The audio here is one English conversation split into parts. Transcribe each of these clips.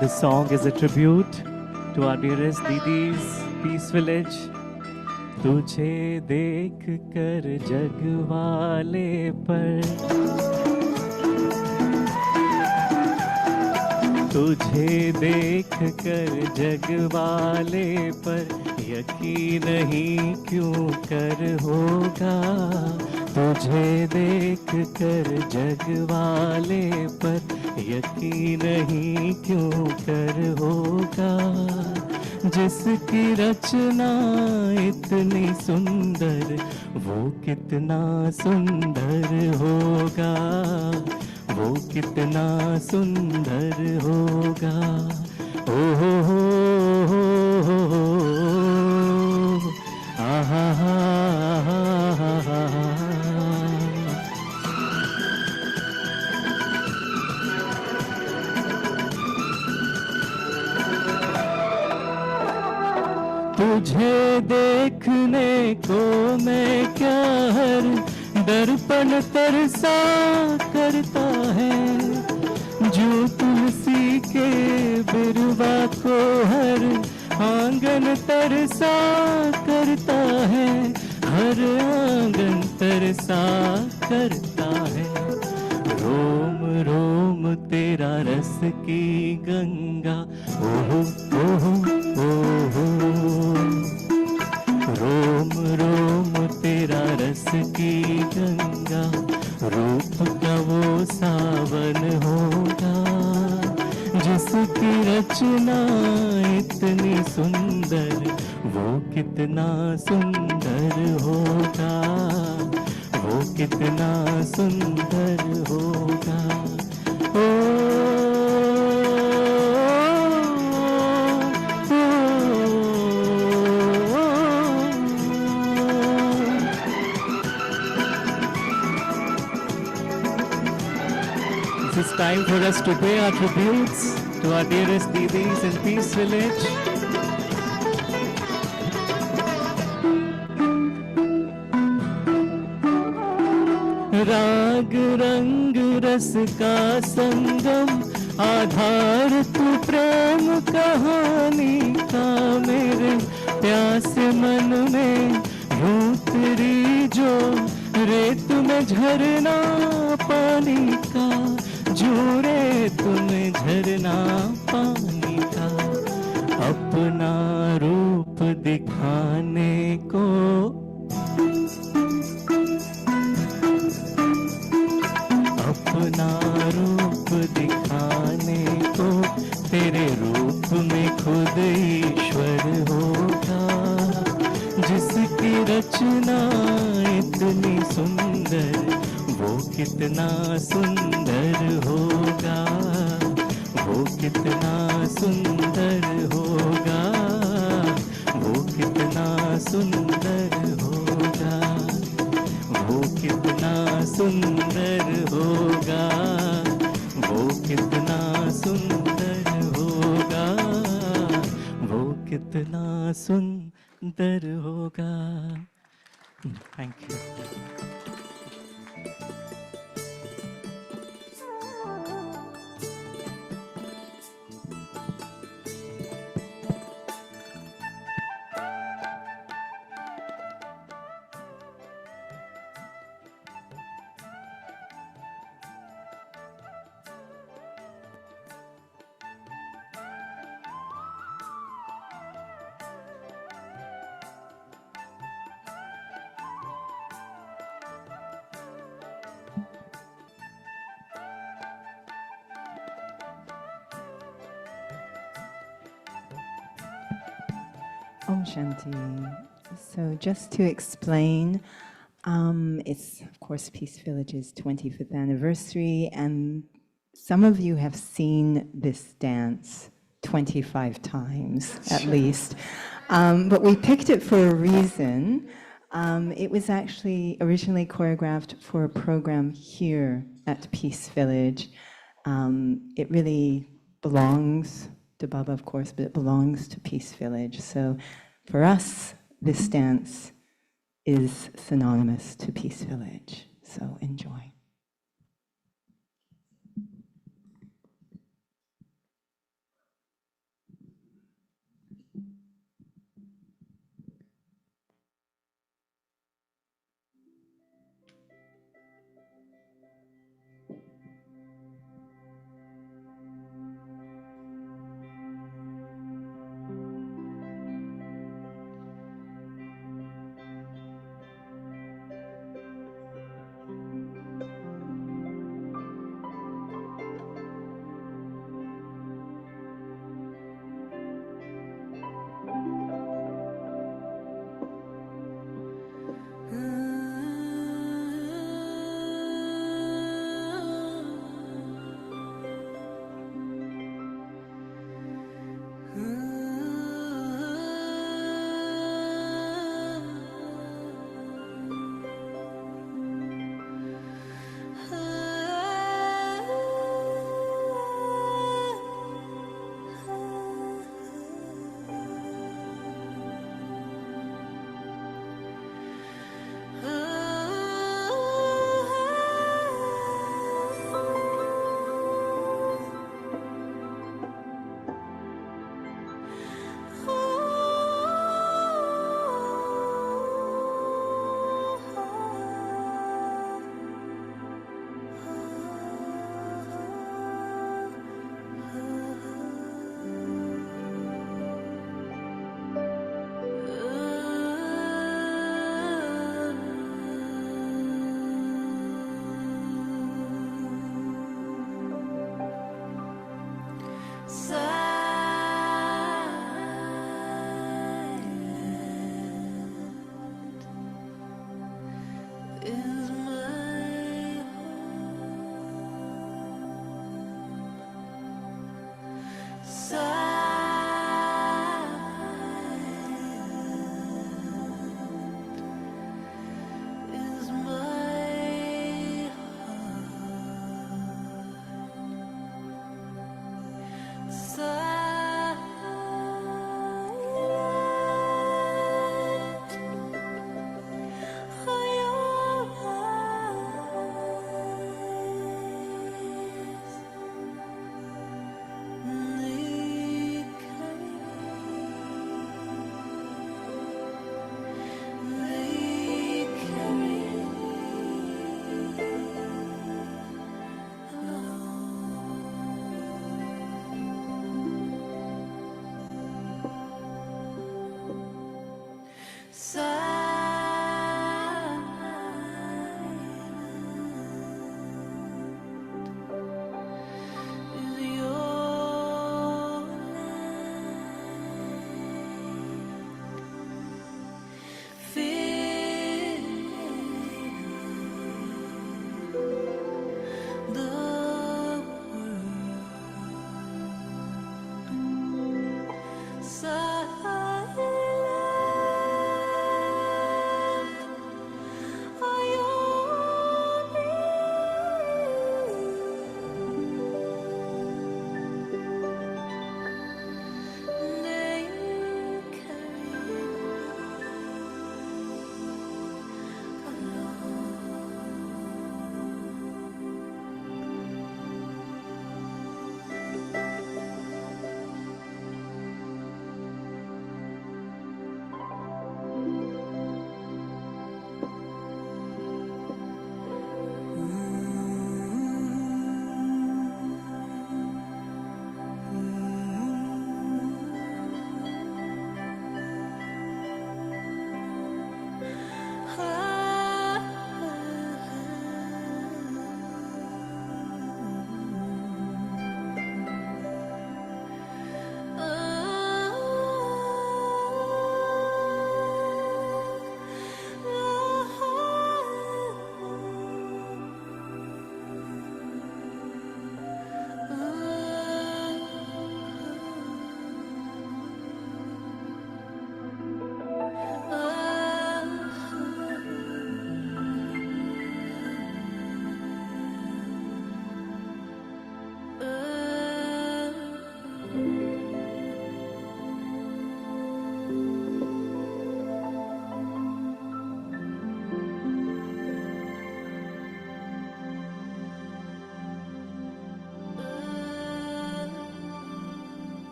This song is a tribute to our dearest Didis, Peace Village. तुझे देख कर जग वाले पर, तुझे देख कर जग वाले पर यकीन नहीं क्यों कर होगा, तुझे देख कर जग वाले पर यकीन नहीं क्यों कर होगा, जिसकी रचना इतनी सुंदर वो कितना सुंदर होगा, वो कितना सुंदर होगा। ओ हो आहा हा तुझे देखने को मैं क्या हर दर्पण तरसा करता है, जो तुलसी के बिरवा को हर आंगन तरसा करता है, हर आंगन तरसा करता है। रोम रोम तेरा रस की गंगा, ओहो ओहो ओहो, रोम रोम तेरा रस की गंगा, रूप का वो सावन होगा, जिसकी रचना इतनी सुंदर वो कितना सुंदर होगा, वो कितना सुंदर होगा। It's time for us to pay our tributes to our dearest Didis in Peace Village. राग रंग रस का संगम, आधार तू प्रेम कहानी का, मेरे प्यास मन में यूं तेरी जो रेत में झरना पानी का, जो रेत में झरना पानी का, अपना रूप दिखाने को, अपना रूप दिखाने को, तेरे रूप में खुद ईश्वर होगा, जिसकी रचना इतनी सुंदर वो कितना सुंदर होगा, वो कितना सुंदर होगा, वो कितना सुंदर होगा, वो कितना सुंदर होगा, वो कितना सुंदर होगा, वो कितना सुंदर होगा। Thank you. Om Shanti. So just to explain, it's of course Peace Village's 25th anniversary, and some of you have seen this dance 25 times at least. But we picked it for a reason. It was actually originally choreographed for a program here at Peace Village. It really belongs to Baba, of course, but it belongs to Peace Village. So for us, this dance is synonymous to Peace Village. So enjoy.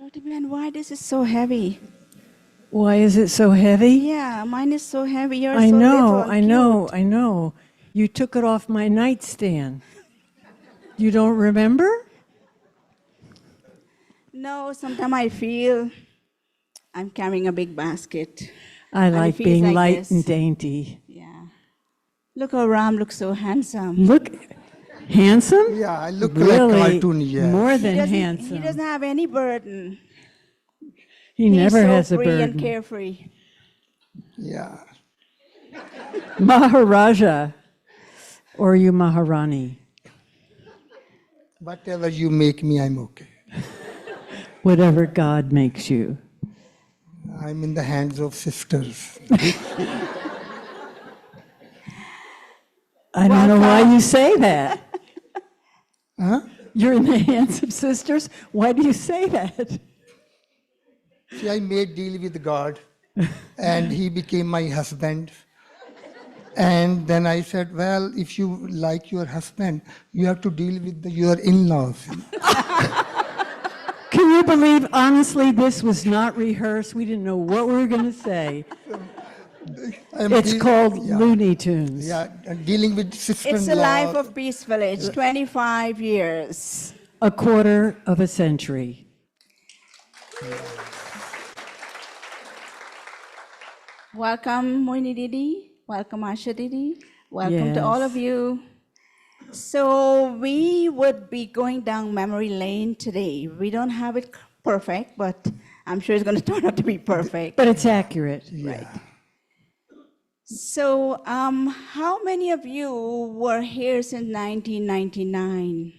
Dr. Ben, why this is so heavy? Why is it so heavy? Yeah, mine is so heavy. You're I so know, little. I know, I know. You took it off my nightstand. You don't remember? No, sometimes I feel I'm carrying a big basket. I And it like feels being like light this. and dainty. Yeah. Look how Ram looks so handsome. Look, handsome? Yeah, I look Really, like cartoon, yeah. more He than doesn't, handsome. he doesn't have any burden. He He's never so has a free and burden. carefree. Yeah. Maharaja, or you Maharani, Whatever you make me, I'm okay. whatever God makes you. I'm in the hands of sisters. I don't know why Welcome. you say that. Huh? You're in the hands of sisters? Why do you say that? See, I made deal with God, and he became my husband. And then I said, well, if you like your husband, you have to deal with your in-laws. Can you believe, honestly, this was not rehearsed? We didn't know what we were going to say. It's called yeah, Looney Tunes. Yeah, and dealing with sister-in-law. It's the life of Peace Village, 25 years. A quarter of a century. Welcome, Mohini Didi. Welcome, Asha Didi. Welcome to all of Yes. you. So we would be going down memory lane today. We don't have it perfect, but I'm sure it's going to turn out to be perfect. But it's accurate. Yeah. So how many of you were here since 1999?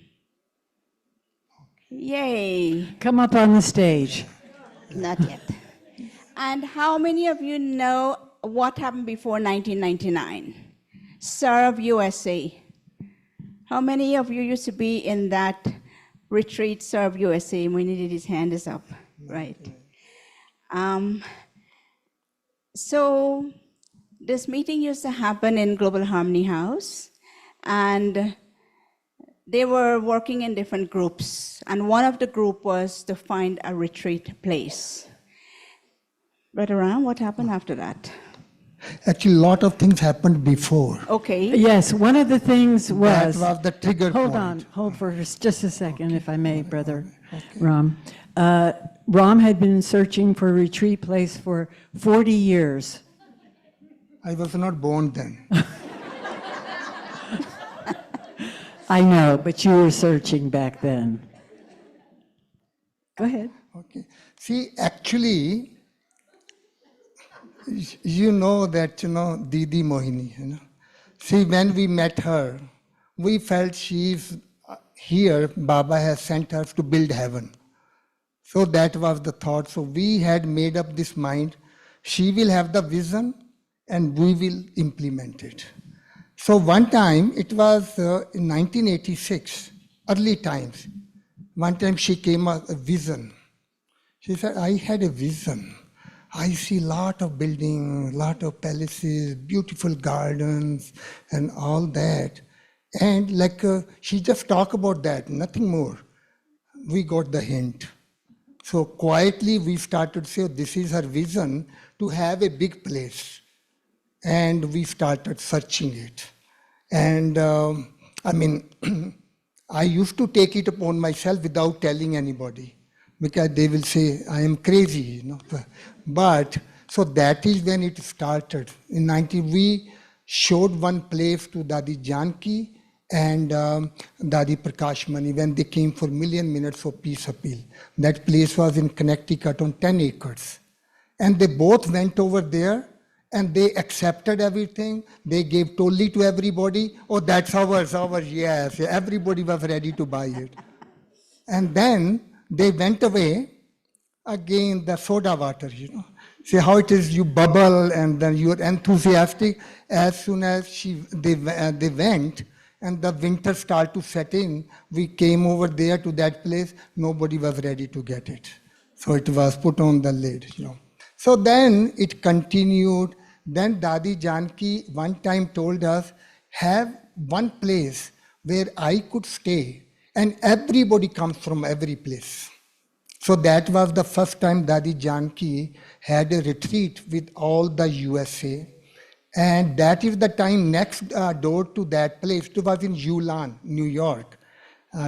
Yay. Come up on the stage. Not yet. And how many of you know what happened before 1999? Serve USA. How many of you used to be in that retreat, Serve USA? Mohini Didi's hand is up, right? So this meeting used to happen in Global Harmony House, and they were working in different groups, and one of the group was to find a retreat place. Brother Ram, what happened after that? Actually, a lot of things happened before. Okay. Yes, one of the things was... That was the trigger Hold point. on, hold for just a second, if I may, Brother Ram. Ram had been searching for a retreat place for 40 years. I was not born then. I know, but you were searching back then. Go ahead. Okay. See, actually, you know that, Didi Mohini, See, when we met her, we felt she's here, Baba has sent us to build heaven. So that was the thought. So we had made up this mind, she will have the vision and we will implement it. So one time, it was in 1986, early times, one time she came up with a vision. She said, I had a vision. I see a lot of buildings, lot of palaces, beautiful gardens, and all that. And she just talked about that, nothing more. We got the hint. So quietly we started to say, this is her vision to have a big place. And we started searching it. And I used to take it upon myself without telling anybody, because they will say I am crazy, But so that is when it started. In 90, we showed one place to Dadi Janki and Dadi Prakash Mani when they came for Million Minutes of Peace Appeal. That place was in Connecticut on 10 acres. And they both went over there and they accepted everything. They gave totally to everybody. Oh, that's ours, yes. Everybody was ready to buy it. And then they went away. Again, the soda water, See how it is, you bubble and then you're enthusiastic. As soon as they went and the winter started to set in, we came over there to that place, nobody was ready to get it. So it was put on the lid, So then it continued. Then Dadi Janki one time told us, have one place where I could stay and everybody comes from every place. So that was the first time Dadi Janki had a retreat with all the USA. And that is the time next door to that place, it was in Ulan, New York,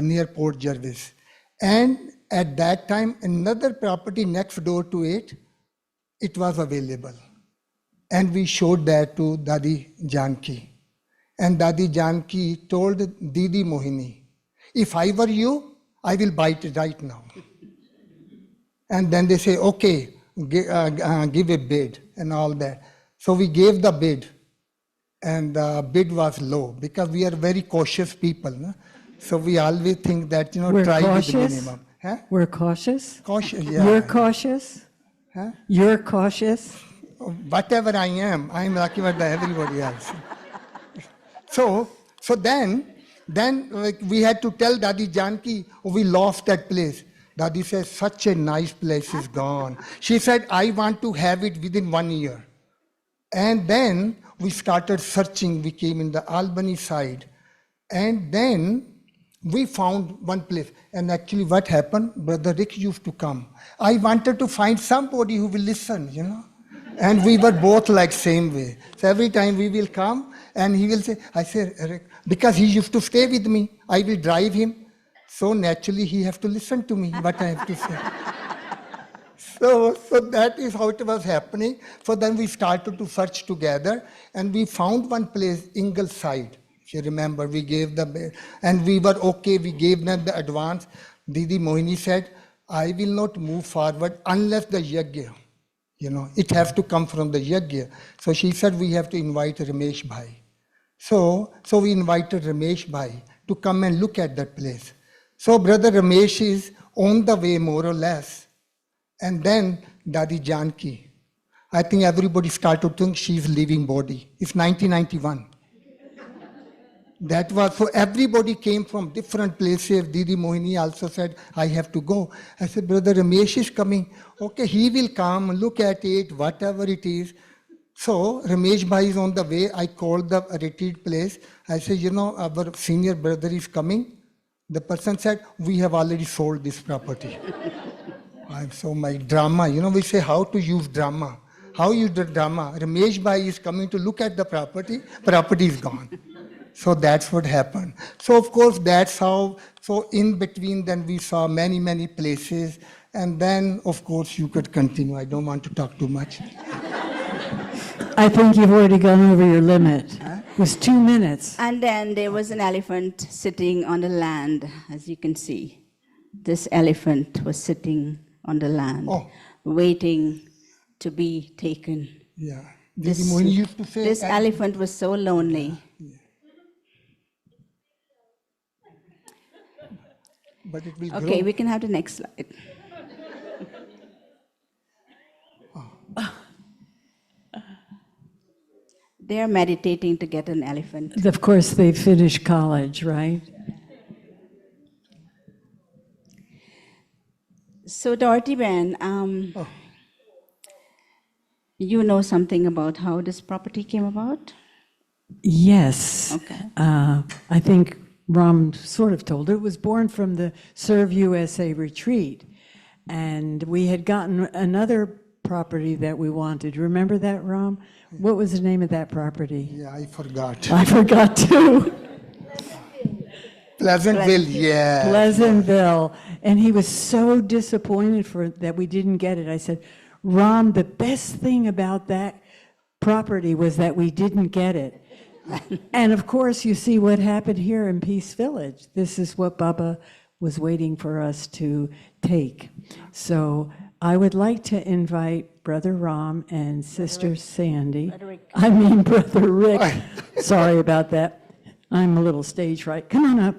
near Port Jervis. And at that time, another property next door to it, it was available. And we showed that to Dadi Janki. And Dadi Janki told Didi Mohini, if I were you, I will buy it right now. And then they say, okay, give a bid and all that. So we gave the bid, and the bid was low because we are very cautious people. No? So we always think that, We're try with the cautious? minimum. Huh? We're cautious? Cautious, yeah. You're cautious? Huh? You're cautious? Whatever I am lucky about everybody else. So then like, we had to tell Dadi Janki, we lost that place. Dadi says, such a nice place is gone. She said, I want to have it within 1 year. And then we started searching. We came in the Albany side. And then we found one place. And actually what happened, Brother Rick used to come. I wanted to find somebody who will listen, And we were both like same way. So every time we will come and he will say, I say, Rick, because he used to stay with me, I will drive him. So naturally he has to listen to me, what I have to say. So that is how it was happening. So then we started to search together and we found one place, Ingleside. If you remember, we gave and we were okay, we gave them the advance. Didi Mohini said, I will not move forward unless the yajna, it has to come from the yajna. So she said, we have to invite Ramesh Bhai. So we invited Ramesh Bhai to come and look at that place. So Brother Ramesh is on the way more or less. And then Dadi Janki. I think everybody started to think she's leaving body. It's 1991. That was, so everybody came from different places. Didi Mohini also said, I have to go. I said, Brother Ramesh is coming. Okay, he will come, look at it, whatever it is. So Ramesh Bhai is on the way. I called the retreat place. I said, our senior brother is coming. The person said, we have already sold this property. So my drama, we say how to use drama. How you do drama? Ramesh Bhai is coming to look at the property is gone. So that's what happened. So of course that's how, so in between then we saw many, many places. And then of course you could continue. I don't want to talk too much. I think you've already gone over your limit. It was 2 minutes. And then there was an elephant sitting on the land, as you can see. This elephant was sitting on the land, waiting to be taken. Yeah. Didi Mohini used to say, this elephant was so lonely. Yeah. But it will grow. Okay, we can have the next slide. They are meditating to get an elephant. Of course, they finished college, right? So Dorothy Ben, you know something about how this property came about? Yes. Okay. I think Ram sort of told it. It was born from the Serve USA retreat. And we had gotten another property that we wanted. Remember that, Ram? What was the name of that property? Yeah, I forgot. I forgot too. Pleasantville, yeah. Pleasantville. And he was so disappointed that we didn't get it. I said, Ram, the best thing about that property was that we didn't get it. And of course, you see what happened here in Peace Village. This is what Baba was waiting for us to take. So I would like to invite Brother Ram and Sister Sandy. Brother Rick. Sorry about that. I'm a little stage fright. Come on up.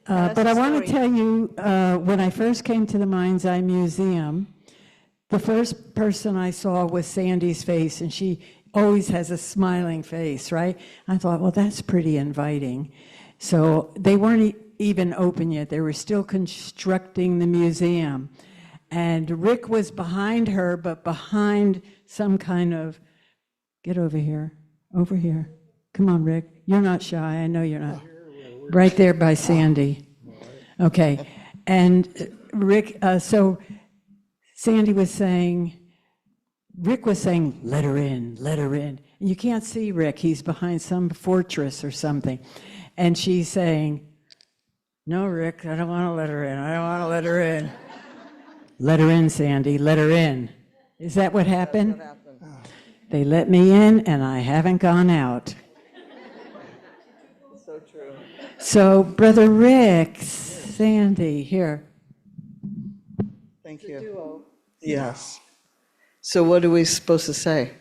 But I want to tell you, when I first came to the Mind's Eye Museum, the first person I saw was Sandy's face, and she always has a smiling face, right? I thought, well, that's pretty inviting. So they weren't even open yet. They were still constructing the museum. And Rick was behind her, but behind some kind of, get over here, Come on, Rick. You're not shy. I know you're not. Right there by Sandy. Okay. And Rick, so Sandy was saying, Rick was saying, let her in, let her in. And you can't see Rick, he's behind some fortress or something. And she's saying, no, Rick, I don't want to let her in, I don't want to let her in. Let her in, Sandy, let her in. Is that what happened? That's what happened. They let me in and I haven't gone out. So true. So, Brother Rick, Sandy, here. Thank you. Yes. So what are we supposed to say?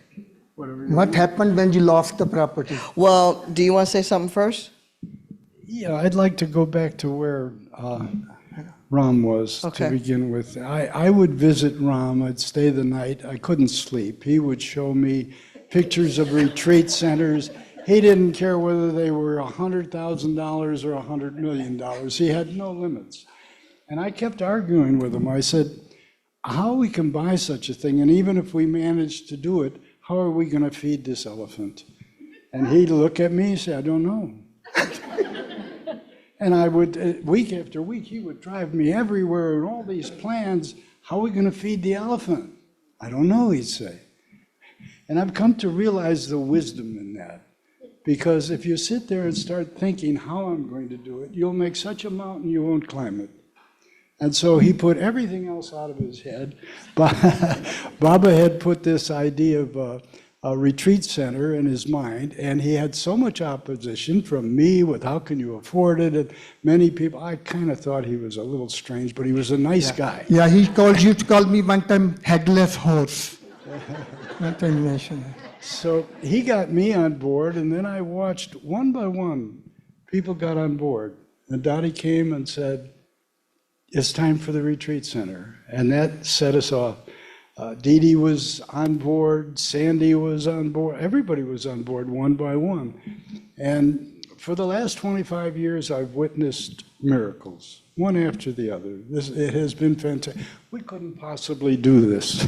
What happened when you lost the property? Well, do you want to say something first? Yeah, I'd like to go back to where Ram was Okay. to begin with. I would visit Ram, I'd stay the night, I couldn't sleep. He would show me pictures of retreat centers. He didn't care whether they were $100,000 or $100 million. He had no limits. And I kept arguing with him. I said, how we can buy such a thing, and even if we manage to do it, how are we going to feed this elephant? And he'd look at me and say, I don't know. And I would, week after week, he would drive me everywhere and all these plans. How are we going to feed the elephant? I don't know, he'd say. And I've come to realize the wisdom in that. Because if you sit there and start thinking how I'm going to do it, you'll make such a mountain you won't climb it. And so he put everything else out of his head. Baba had put this idea of a retreat center in his mind, and he had so much opposition from me with how can you afford it, and many people. I kind of thought he was a little strange, but he was a nice guy. Yeah, he used to call me one time headless horse. One time mention. So he got me on board, and then I watched one by one, people got on board. And Dottie came and said, it's time for the retreat center. And that set us off. Didi was on board, Sandy was on board, everybody was on board one by one. And for the last 25 years, I've witnessed miracles, one after the other. It has been fantastic. We couldn't possibly do this.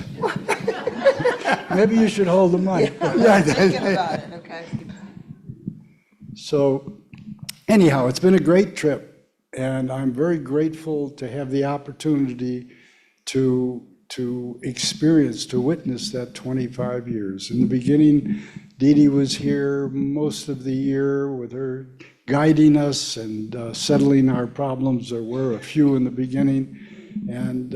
Maybe you should hold the mic. Thinking about it, okay? So anyhow, it's been a great trip. And I'm very grateful to have the opportunity to experience, to witness that 25 years. In the beginning, Didi was here most of the year with her guiding us and settling our problems. There were a few in the beginning. And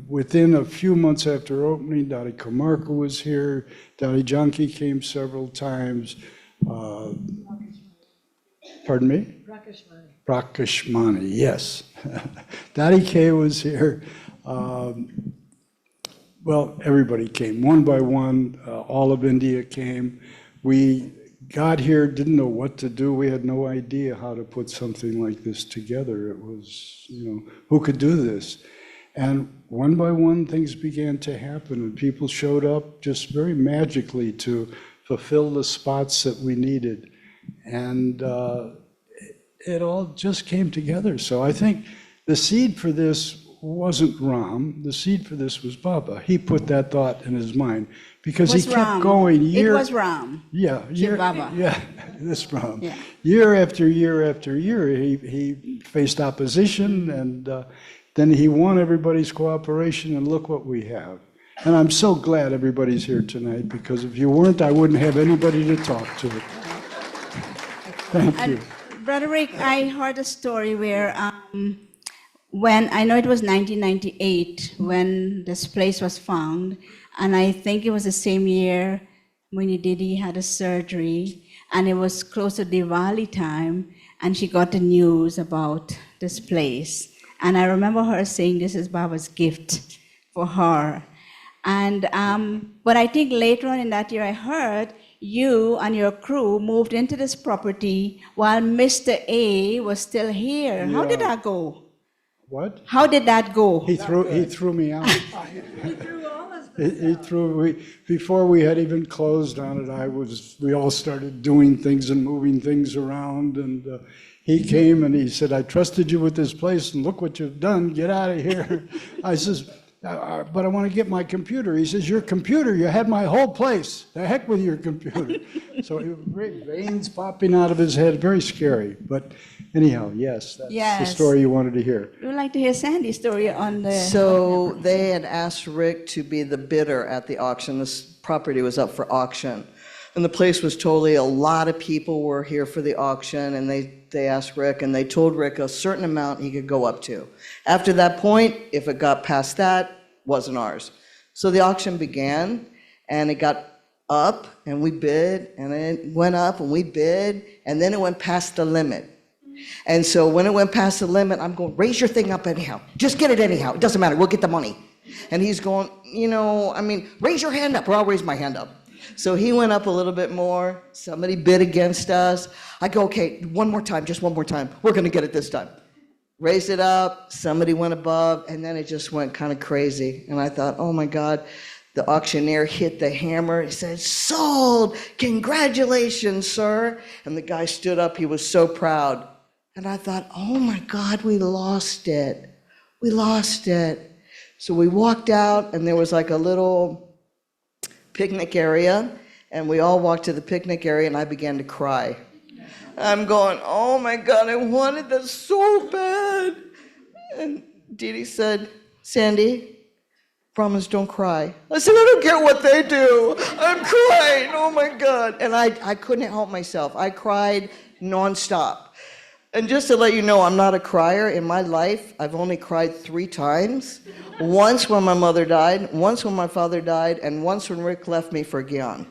within a few months after opening, Dadi Kamarka was here. Dadi Janki came several times. Pardon me? Prakashmani, yes. Dadi K was here. Well, everybody came, one by one. All of India came. We got here, didn't know what to do. We had no idea how to put something like this together. It was, who could do this? And one by one, things began to happen, and people showed up just very magically to fulfill the spots that we needed. And it all just came together. So I think the seed for this wasn't Ram. The seed for this was Baba. He put that thought in his mind because he kept going year. It was Ram. Yeah, year. Baba. Yeah, this Ram. Yeah. Year after year after year, he faced opposition, and then he won everybody's cooperation. And look what we have. And I'm so glad everybody's here tonight, because if you weren't, I wouldn't have anybody to talk to. Thank you. Brother Rick, I heard a story where when, I know it was 1998 when this place was found, and I think it was the same year Mohini Didi had a surgery, and it was close to Diwali time, and she got the news about this place. And I remember her saying this is Baba's gift for her. And but I think later on in that year I heard you and your crew moved into this property while Mr. A was still here. How did that go? What? How did that go? He threw me out. He threw before we had even closed on it. We all started doing things and moving things around, and he came and he said, "I trusted you with this place, and look what you've done. Get out of here." I says, but I want to get my computer. He says, your computer, you had my whole place. The heck with your computer. So it was great veins popping out of his head, very scary. But anyhow, yes, that's the Yes. story you wanted to hear. We would like to hear Sandy's story on the. So they had asked Rick to be the bidder at the auction. This property was up for auction. And the place was totally, a lot of people were here for the auction, and they asked Rick, and they told Rick a certain amount he could go up to. After that point, if it got past that, wasn't ours. So the auction began, and it got up, and we bid, and it went up, and we bid, and then it went past the limit. And so when it went past the limit, I'm going, raise your thing up anyhow. Just get it anyhow. It doesn't matter. We'll get the money. And he's going, raise your hand up, or I'll raise my hand up. So he went up a little bit more. Somebody bid against us. I go, okay, one more time, just one more time. We're going to get it this time. Raised it up. Somebody went above, and then it just went kind of crazy. And I thought, oh my God. The auctioneer hit the hammer. He said, sold. Congratulations, sir. And the guy stood up. He was so proud. And I thought, oh my God, we lost it. We lost it. So we walked out, and there was like a little picnic area, and we all walked to the picnic area, and I began to cry. I'm going, oh my God, I wanted this so bad. And Didi said, Sandy, promise don't cry. I said, I don't care what they do. I'm crying, oh my God. And I couldn't help myself. I cried nonstop. And just to let you know, I'm not a crier. In my life, I've only cried 3 times. Once when my mother died, once when my father died, and once when Rick left me for Gyan.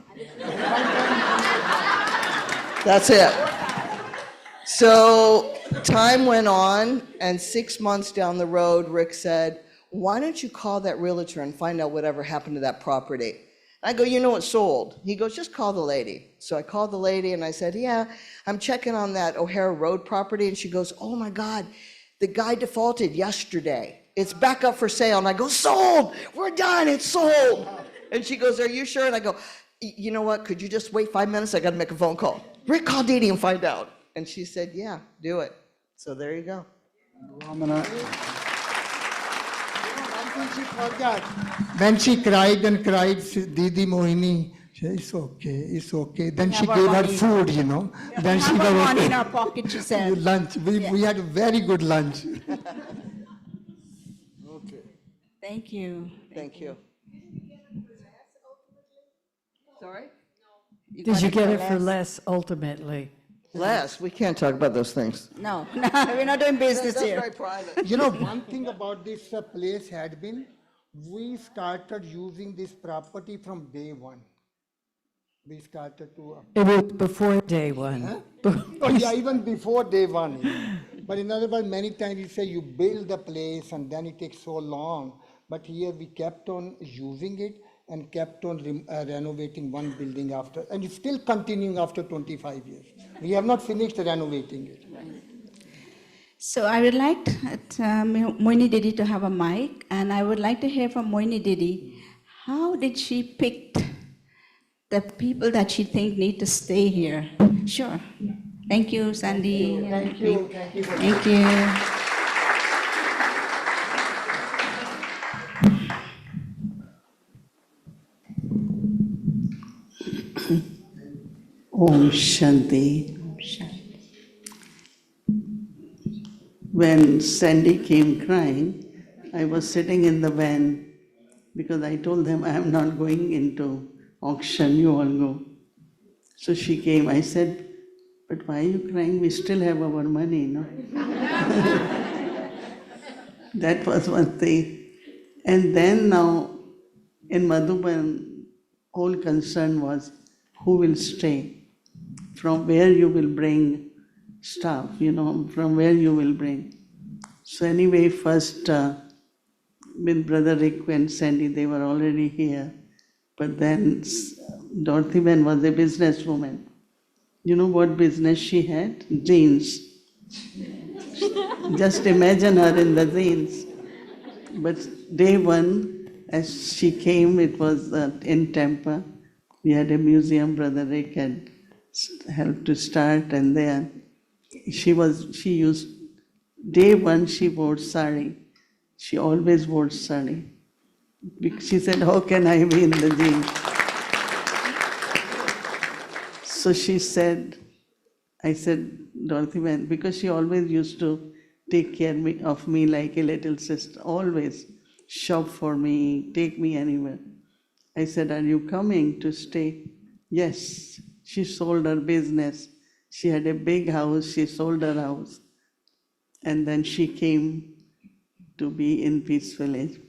That's it. So time went on, and 6 months down the road, Rick said, why don't you call that realtor and find out whatever happened to that property? I go, it sold. He goes, just call the lady. So I called the lady, and I said, yeah, I'm checking on that O'Hara Road property. And she goes, oh my God, the guy defaulted yesterday. It's back up for sale. And I go, sold, we're done, it's sold. And she goes, are you sure? And I go, you know what, could you just wait 5 minutes? I got to make a phone call. Rick, call Didi and find out. And she said, yeah, do it. So there you go. She forgot. When she cried and cried, Didi Mohini, she said, it's okay. Then she gave her food, Then she have got money in our pocket, she said. lunch. We had a very good lunch. Okay. Thank you. Thank you. Sorry? Did you get it for less ultimately? Less. We can't talk about those things. No, we're not doing business That's here. very private. One thing about this place had been, we started using this property from day one. We started to... It was before day one. Oh, yeah, even before day one. But in other words, many times you say you build the place and then it takes so long. But here we kept on using it and kept on renovating one building after, and it's still continuing after 25 years. We have not finished renovating it. So I would like Mohini Didi to have a mic, and I would like to hear from Mohini Didi. How did she pick the people that she think need to stay here? Sure. Thank you, Sandy. Thank you. Thank you. Thank you. Om Shanti. When Sandy came crying, I was sitting in the van because I told them I am not going into auction, you all go. So she came, I said, but why are you crying? We still have our money, no? That was one thing. And then now in Madhuban, whole concern was who will stay, from where you will bring staff, from where you will bring. So anyway, first with Brother Rick and Sandy, they were already here. But then Dorothy Ben was a businesswoman. You know what business she had? Jeans. Just imagine her in the jeans. But day one, as she came, it was in Tampa. We had a museum, Brother Rick had helped to start, and then she used, day one she wore sari. She always wore sari. She said, how can I be in the jeans? So she said, I said, Dorothy, man, because she always used to take care of me like a little sister, always shop for me, take me anywhere. I said, are you coming to stay? Yes. She sold her business. She had a big house, she sold her house. And then she came to be in Peace Village.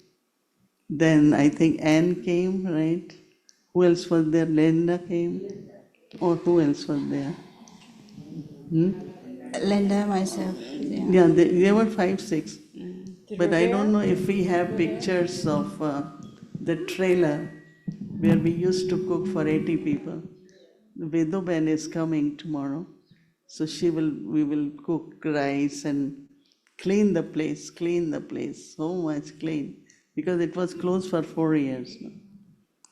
Then I think Anne came, right? Who else was there? Linda came? Or who else was there? Linda, myself. Yeah. Yeah, there were 5, 6. But I don't know if we have pictures of the trailer where we used to cook for 80 people. Vedoben is coming tomorrow. So we will cook rice and clean the place, so much clean, because it was closed for 4 years.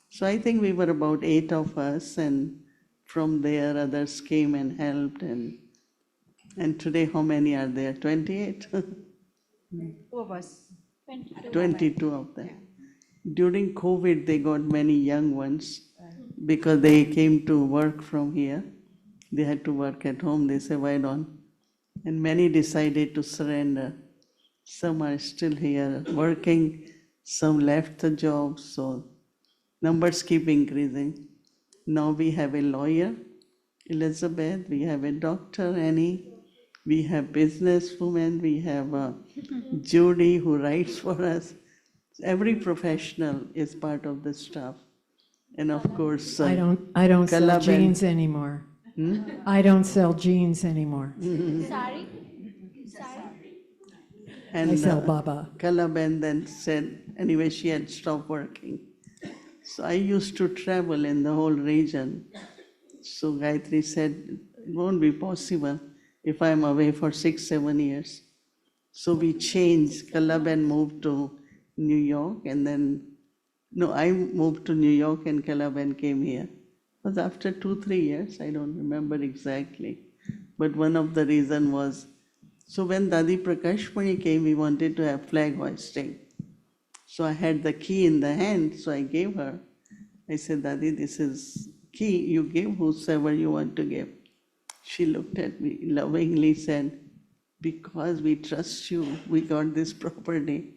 So I think we were about 8 of us, and from there others came and helped, and today how many are there? 28? Two of us. 22 of them. During COVID, they got many young ones because they came to work from here. They had to work at home. They said, why don't? And many decided to surrender. Some are still here working. Some left the job. So numbers keep increasing. Now we have a lawyer, Elizabeth. We have a doctor, Annie. We have businesswomen. We have Judy, who writes for us. Every professional is part of the staff. And of course, I don't sell Kalaben. jeans anymore. I don't sell jeans anymore. And I sell Baba. Kalaben then said, anyway, she had stopped working. So I used to travel in the whole region. So Gayatri said, it won't be possible if I'm away for 6, 7 years. So we changed. Kalaben moved to New York, and then, no, I moved to New York and Kalaben came here. It was after 2, 3 years, I don't remember exactly. But one of the reason was, so when Dadi Prakashmani came, we wanted to have flag hoisting. So I had the key in the hand, so I gave her. I said, Dadi, this is key, you give whosoever you want to give. She looked at me lovingly, said, because we trust you, we got this property.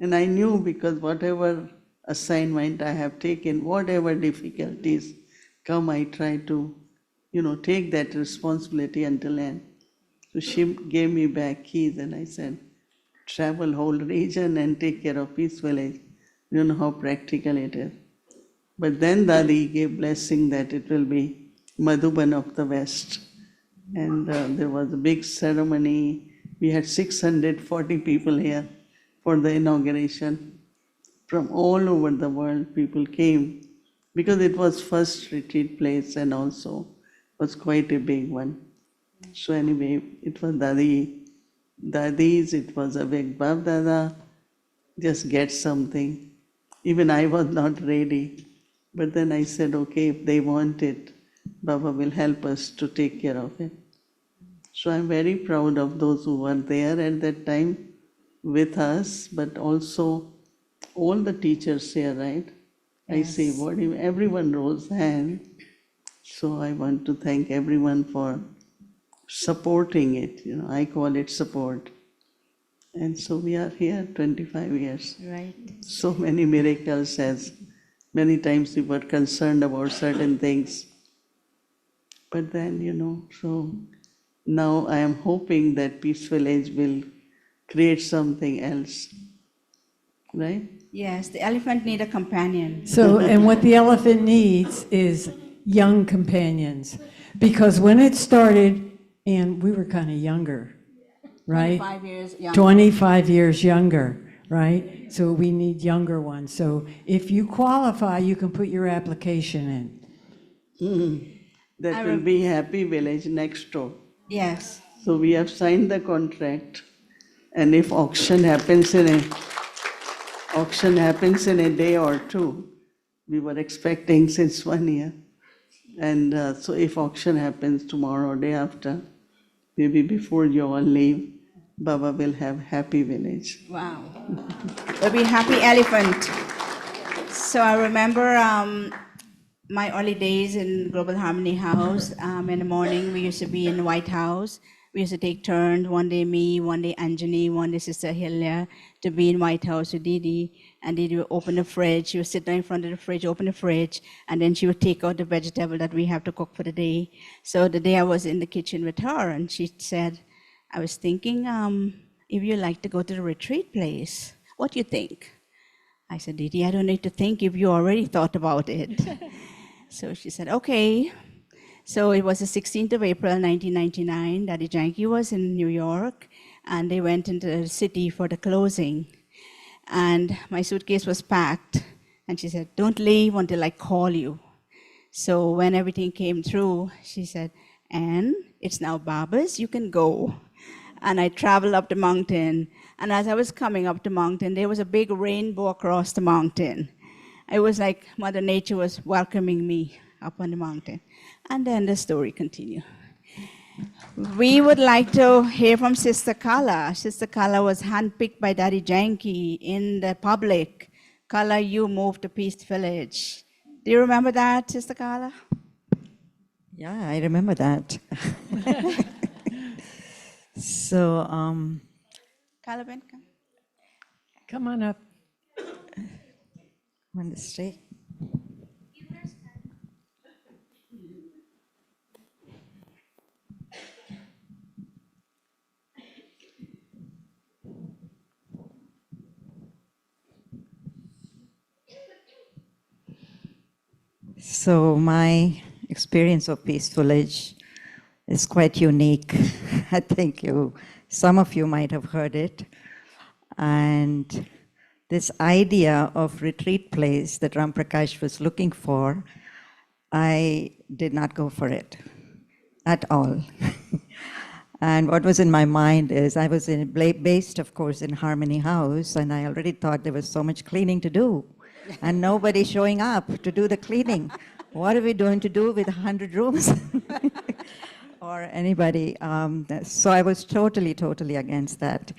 And I knew, because whatever assignment I have taken, whatever difficulties come, I try to, take that responsibility until end. So she gave me back keys, and I said, travel whole region and take care of Peace Village. You know how practical it is. But then Dadi gave blessing that it will be Madhuban of the West. And there was a big ceremony. We had 640 people here for the inauguration. From all over the world, people came because it was first retreat place and also was quite a big one. So anyway, it was Dadi's, it was a big Bab Dada, just get something. Even I was not ready. But then I said, okay, if they want it, Baba will help us to take care of it. So I'm very proud of those who were there at that time with us, but also all the teachers here, right? I see everyone rose hand. So I want to thank everyone for supporting it. I call it support. And so we are here 25 years. Right. So many miracles, as many times we were concerned about certain things. But then, so now I am hoping that Peace Village will create something else. Right? Yes, the elephant need a companion. So, and what the elephant needs is young companions. Because when it started, and we were kind of younger, right? 5 years young. 25 years younger, right? So we need younger ones. So if you qualify, you can put your application in. That will be Happy Village next door. Yes. So we have signed the contract, and if auction happens in a day or two, we were expecting since 1 year. And so if auction happens tomorrow or day after, maybe before you all leave, Baba will have Happy Village. Wow. It'll be happy elephant. So I remember my early days in Global Harmony House. In the morning, we used to be in the White House. We used to take turns, one day me, one day Anjani, one day Sister Hilya, to be in White House with Didi. And Didi would open the fridge. She would sit down in front of the fridge, open the fridge, and then she would take out the vegetable that we have to cook for the day. So the day I was in the kitchen with her, and she said, I was thinking, if you like to go to the retreat place, what do you think? I said, Didi, I don't need to think if you already thought about it. So she said, okay. So it was the 16th of April, 1999. Daddy Janky was in New York, and they went into the city for the closing. And my suitcase was packed, and she said, don't leave until I call you. So when everything came through, she said, Anne, it's now Baba's, you can go. And I traveled up the mountain. And as I was coming up the mountain, there was a big rainbow across the mountain. It was like Mother Nature was welcoming me up on the mountain. And then the story continued. We would like to hear from Sister Kala. Sister Kala was handpicked by Daddy Janky in the public. Kala, you moved to Peace Village. Do you remember that, Sister Kala? Yeah, I remember that. So, Kala, Ben, come. Come on up. on the stage. So my experience of Peace Village is quite unique. I think some of you might have heard it. And this idea of retreat place that Ram Prakash was looking for, I did not go for it at all. And what was in my mind is I was based, of course, in Harmony House, and I already thought there was so much cleaning to do, and nobody showing up to do the cleaning. What are we going to do with 100 rooms? Or anybody. So I was totally, totally against that.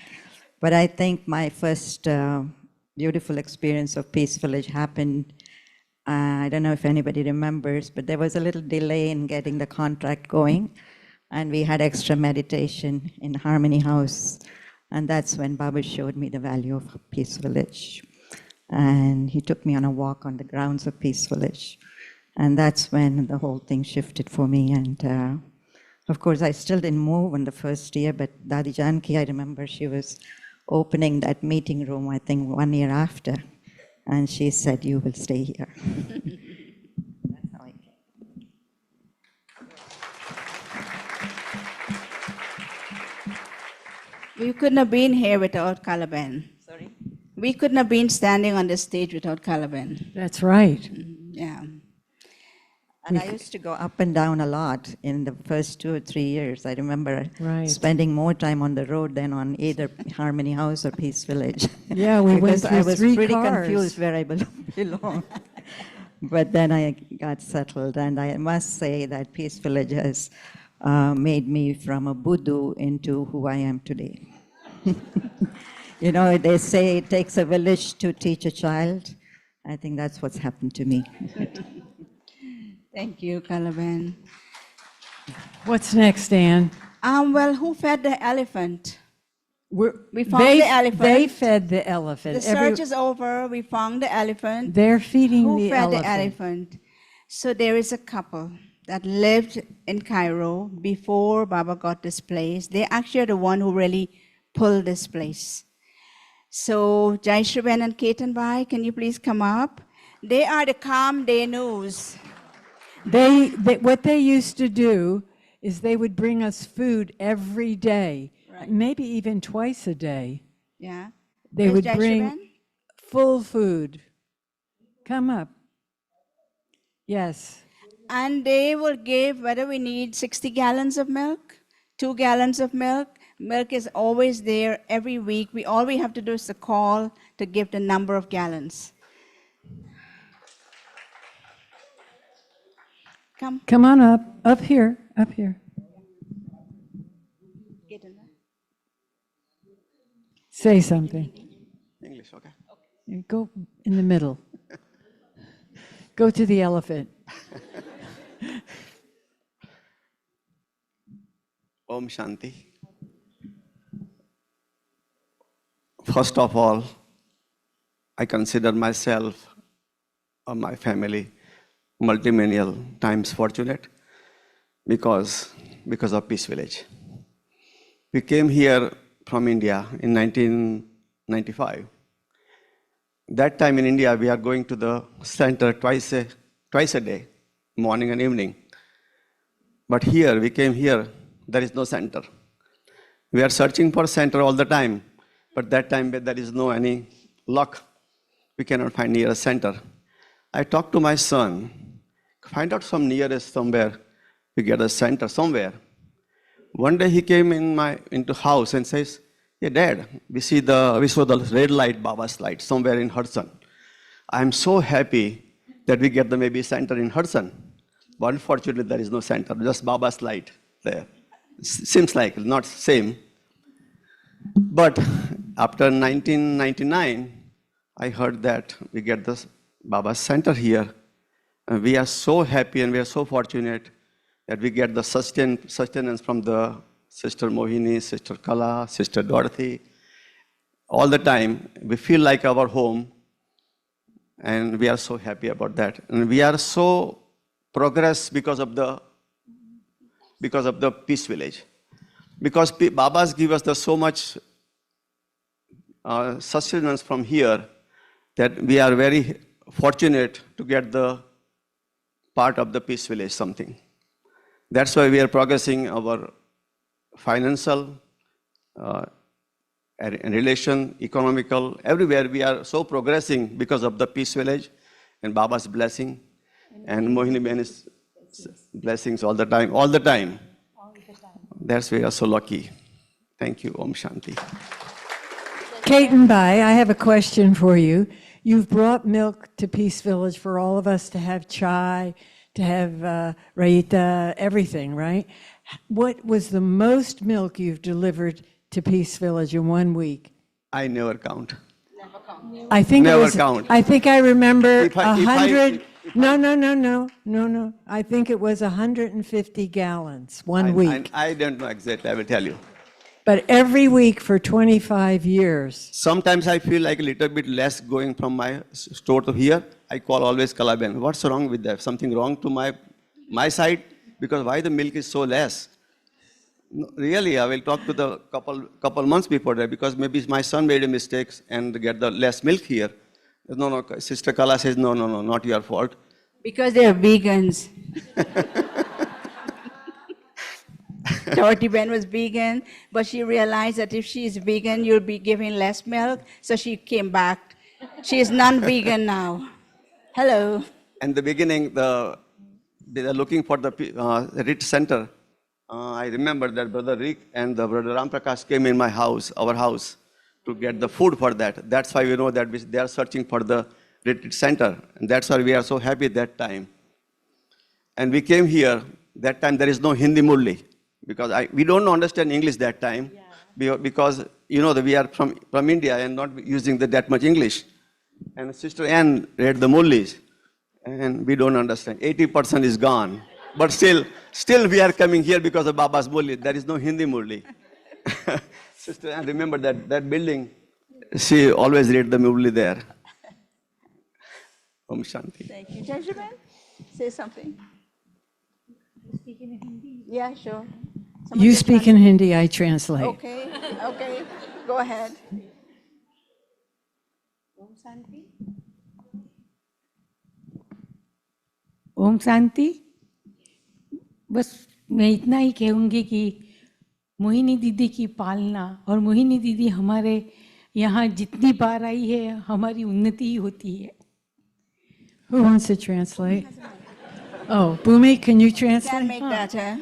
But I think my first beautiful experience of Peace Village happened, I don't know if anybody remembers, but there was a little delay in getting the contract going. And we had extra meditation in Harmony House. And that's when Baba showed me the value of Peace Village. And he took me on a walk on the grounds of Peace Village. And that's when the whole thing shifted for me. And of course, I still didn't move in the first year, but Dadi Janki, I remember she was opening that meeting room, I think 1 year after. And she said, you will stay here. That's how I came. We couldn't have been here without Calaban. Sorry? We couldn't have been standing on the stage without Calaban. That's right. Yeah. And I used to go up and down a lot in the first 2 or 3 years. I remember Right. spending more time on the road than on either Harmony House or Peace Village. Yeah, we went Because through I was 3 pretty cars. confused where I belong. But then I got settled, and I must say that Peace Village has made me from a Buddha into who I am today. You know, they say it takes a village to teach a child. I think that's what's happened to me. Thank you, Calaban. What's next, Anne? Well, who fed the elephant? We found They the elephant. They fed the elephant. The search is over. We found the elephant. They're feeding Who the fed elephant. the elephant? So there is a couple that lived in Cairo before Baba got this place. They actually are the one who really pulled this place. So Jai Shriben and Ketan Bhai, can you please come up? They are the Calm Day News. What they used to do is they would bring us food every day, maybe even twice a day. Yeah. They Where's would Jai bring Shriben? full food. Come up. Yes. And they will give, whether we need 60 gallons of milk, 2 gallons of milk. Milk is always there every week. All we have to do is to call to give the number of gallons. Come. Come on up. Up here. Up here. Get in there. Say something. English, okay. You go in the middle. Go to the elephant. Om Shanti. First of all, I consider myself or my family multimillion times fortunate because of Peace Village. We came here from India in 1995. That time in India, we are going to the center twice a day, morning and evening. But here, we came here, there is no center. We are searching for center all the time, but that time there is no any luck. We cannot find near a center. I talked to my son, find out some nearest somewhere, we get a center somewhere. One day he came into house and says, "Hey Dad, we saw the red light, Baba's light, somewhere in Hudson. I'm so happy that we get the maybe center in Hudson. But unfortunately, there is no center, just Baba's light there. Seems like not same. But after 1999, I heard that we get this Baba's center here. And we are so happy and we are so fortunate that we get the sustenance from the Sister Mohini, Sister Kala, Sister Dorothy. All the time, we feel like our home, and we are so happy about that. And we are so progress because of the Peace Village. Because Babas give us so much sustenance from here that we are very fortunate to get the part of the Peace Village something. That's why we are progressing our financial, relation, economical, everywhere we are so progressing because of the Peace Village and Baba's blessing and Mohini Beni's blessings all the time. That's why we are so lucky. Thank you. Om Shanti. Kate and Bai, I have a question for you. You've brought milk to Peace Village for all of us to have chai, to have raita, everything, right? What was the most milk you've delivered to Peace Village in 1 week? I never count. I think Never it was, count. I think I remember If I- 100. if No. I think it was 150 gallons one week. I don't know exactly, I will tell you. But every week for 25 years. Sometimes I feel like a little bit less going from my store to here. I call always Kalaben. What's wrong with that? Something wrong to my side? Because why the milk is so less? No, really, I will talk to the couple months before that because maybe my son made a mistake and get the less milk here. No, Sister Kala says, no, not your fault. Because they are vegans. Dorothy Ben was vegan, but she realized that if she is vegan, you'll be giving less milk. So she came back. She is non-vegan now. Hello. In the beginning, they are looking for the Rit Center. I remember that Brother Rick and the Brother Ram Prakash came in our house, to get the food for that. That's why we know that they are searching for the Retreat Center. And that's why we are so happy that time. And we came here, that time there is no Hindi Murli. Because we don't understand English that time. Yeah. Because, you know, we are from India and not using that much English. And Sister Anne read the Murlis. And we don't understand. 80% is gone. But still we are coming here because of Baba's Murli. There is no Hindi Murli. Sister Anne, remember that building? She always read the Murli there. Om Shanti. Thank you. Judgment, say something. You speak in Hindi? Yeah, sure. You speak in Hindi, I translate. Okay. Go ahead. Om Shanti. Om Shanti. बस मैं इतना ही कहूँगी कि मोहिनी दीदी की पालना और मोहिनी दीदी हमारे यहाँ जितनी बार आई है हमारी उन्नति ही होती है। Who wants to translate? Oh, Bhumi, can you translate? Can make that, huh?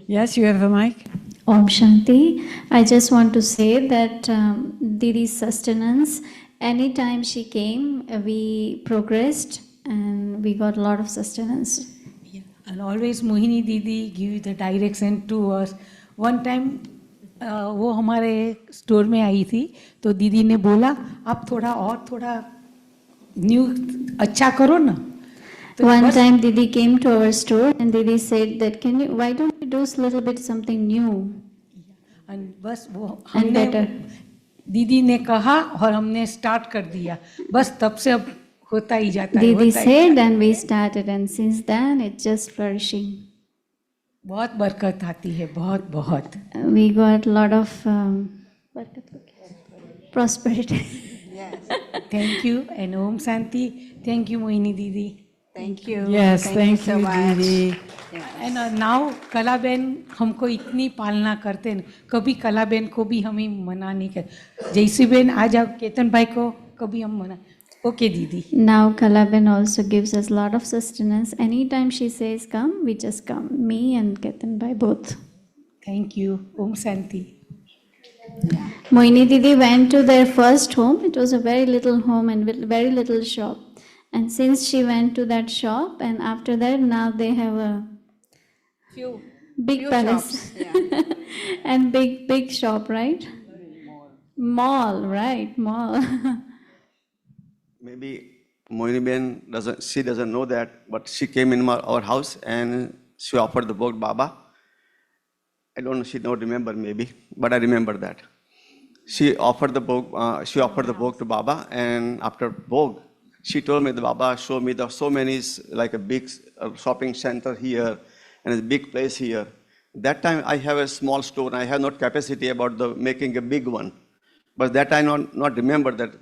Yes, you have a mic? Om Shanti. I just want to say that Didi's sustenance, anytime she came, we progressed and we got a lot of sustenance. Yeah. And always Mohini Didi give the direction to us. One time वो हमारे store में आई थी तो दीदी ने बोला आप थोड़ा न्यू अच्छा करो ना One time Didi came to our store and Didi said that, why don't you do a little bit something new बस वो and हमने better? दीदी ने कहा और हमने स्टार्ट कर दिया, बस तब से अब होता ही जाता है, Didi होता ही said जाता है। and we started, and since then it's just flourishing. बहुत बरकत आती है, बहुत बहुत। We got a lot of prosperity. Thank you and Om Shanti. Thank you Mohini Didi. Thank you. Yes, thank so you, much. Didi. And now Kalaben हमको इतनी पालना करते हैं, कभी कलाबेन को भी हमें मना नहीं कर, जैसी बेन आ जाओ केतन भाई को कभी हम मना, ओके दीदी। Now Kalaben also gives us a lot of sustenance. Anytime she says come, we just come. Me and Ketan Bhai both. Thank you, Om Shanti. Mohini Didi went to their first home. It was a very little home and very little shop. And since she went to that shop, and after that, now they have a big few palace shops, yeah. and big shop, right? Mall, right? Mall. Maybe Mohini Ben doesn't know that, but she came in our house and she offered the book Baba. I don't know, she don't remember maybe, but I remember that. She offered the book to Baba, and after book, she told me the Baba showed me the so many, like a big shopping center here and a big place here. That time I have a small store and I have not capacity about the making a big one. But that I not remember that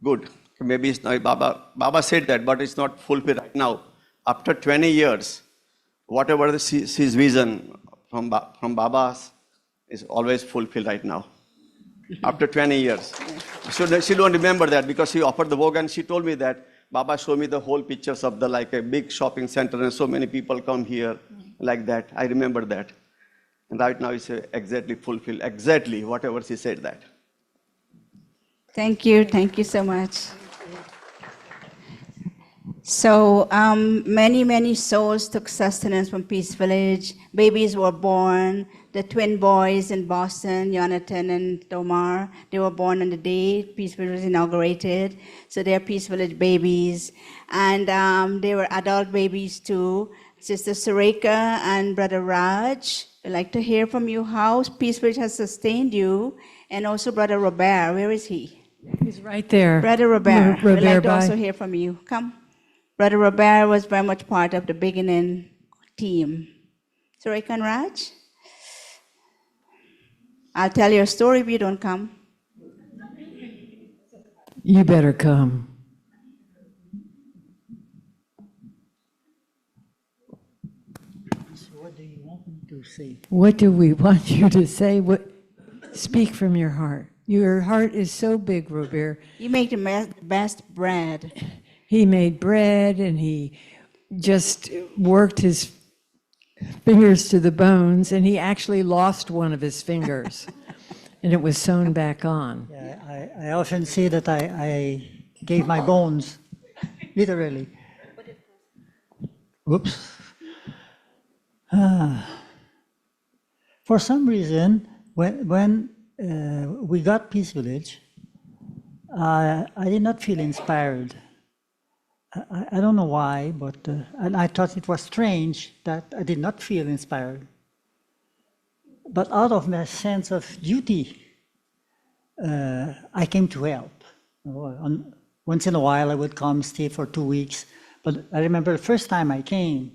good. Maybe it's not Baba said that, but it's not fulfilled right now. After 20 years, whatever his vision from Baba's is always fulfilled right now. After 20 years. So she don't remember that because she offered the vogue and she told me that Baba showed me the whole pictures of the like a big shopping center and so many people come here like that. I remember that. And right now it's exactly fulfilled, exactly whatever she said that. Thank you so much. So many souls took sustenance from Peace Village. Babies were born. The twin boys in Boston, Jonathan and Tomar, they were born on the day Peace Village was inaugurated. So they're Peace Village babies. And they were adult babies too. Sister Sureka and Brother Raj, I'd like to hear from you how Peace Village has sustained you. And also Brother Robert, where is he? He's right there. Brother Robert, we'd like to bye. also hear from you. Come. Brother Robert was very much part of the beginning team. Sureka and Raj? I'll tell you a story if you don't come. You better come. So what do you want me to say? What do we want you to say? Speak from your heart. Your heart is so big, Robert. You make the best bread. He made bread and he just worked his fingers to the bones, and he actually lost one of his fingers, and it was sewn back on. Yeah, I often say that I gave my bones, literally. Whoops. For some reason, when we got Peace Village, I did not feel inspired. I don't know why, but and I thought it was strange that I did not feel inspired. But out of my sense of duty, I came to help. Once in a while, I would come, stay for 2 weeks. But I remember the first time I came,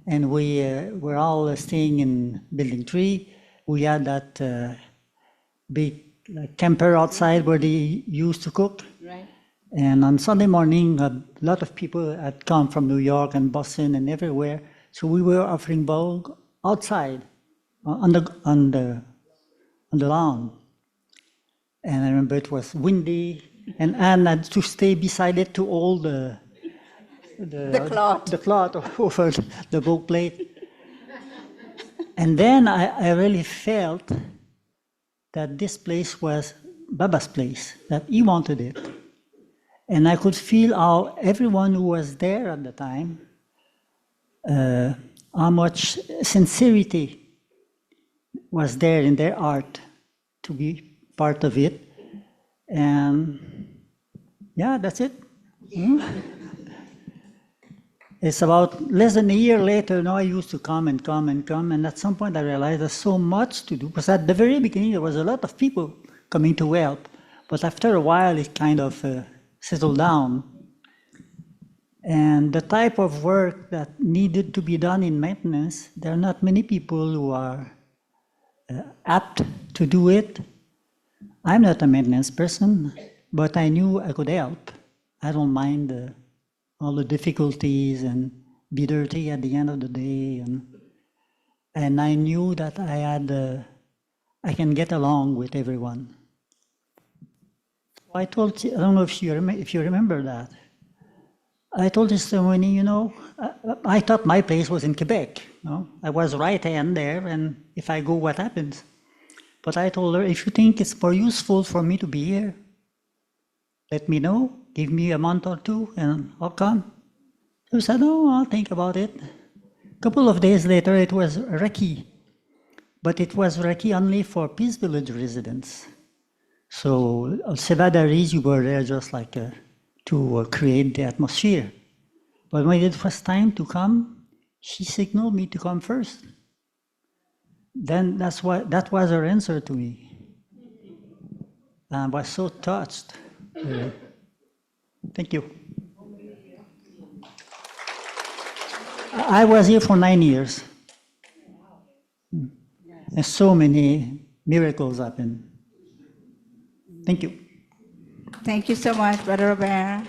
and we were all staying in Building 3. We had that big camper outside where they used to cook. Right. And on Sunday morning, a lot of people had come from New York and Boston and everywhere. So we were offering bulk outside on the lawn. And I remember it was windy, and Anne had to stay beside it to hold the cloth over the book plate. And then I really felt that this place was Baba's place, that he wanted it. And I could feel how everyone who was there at the time, how much sincerity was there in their art to be part of it. And yeah, that's it. It's about less than a year later, I used to come and come and come, and at some point I realized there's so much to do, because at the very beginning there was a lot of people coming to help, but after a while it kind of settled down. And the type of work that needed to be done in maintenance, there are not many people who are apt to do it. I'm not a maintenance person, but I knew I could help. I don't mind all the difficulties and be dirty at the end of the day. And I knew that I can get along with everyone. I told, I don't know if you remember that. I told this ceremony, I thought my place was in Quebec. I was right hand there, and if I go, what happens? But I told her, if you think it's more useful for me to be here, let me know, give me a month or two, and I'll come. She said, oh, I'll think about it. A couple of days later, it was recce, but it was recce only for Peace Village residents. So Sevadaris, you were there just like to create the atmosphere. But when it was time to come, she signaled me to come first. Then that was her answer to me. I was so touched. Thank you. I was here for 9 years. And so many miracles happened. Thank you. Thank you so much, Brother Robert.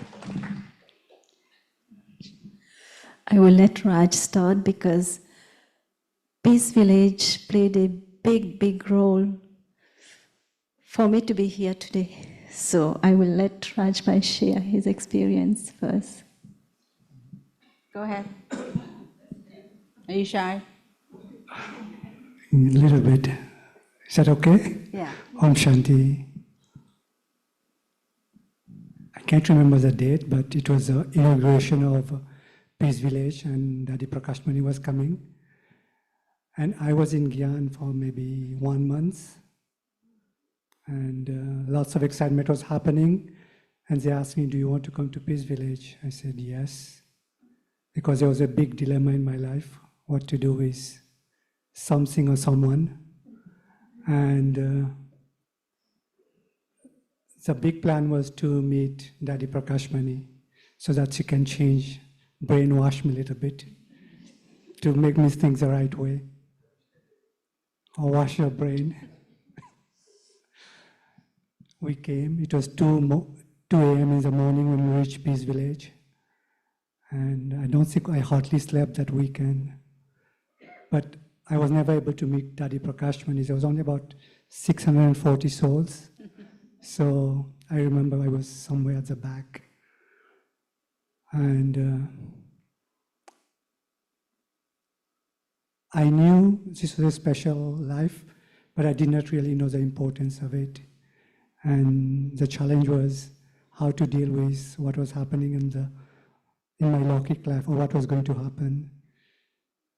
I will let Raj start because Peace Village played a big, big role for me to be here today. So I will let Raj Bhai share his experience first. Go ahead. Are you shy? A little bit. Is that okay? Yeah. Om Shanti. I can't remember the date, but it was the inauguration of Peace Village, and Daddy Prakash Mani was coming. And I was in Gyan for maybe 1 month. And lots of excitement was happening. And they asked me, do you want to come to Peace Village? I said yes. Because there was a big dilemma in my life, what to do with something or someone. And the big plan was to meet Daddy Prakash Mani so that she can change, brainwash me a little bit to make me think the right way, or wash your brain. We came, it was 2 a.m. in the morning when we reached Peace Village. And I don't think I hardly slept that weekend. But I was never able to meet Daddy Prakash Mani. There was only about 640 souls. So I remember I was somewhere at the back. And I knew this was a special life, but I did not really know the importance of it. And the challenge was how to deal with what was happening in my Lockic life, or what was going to happen.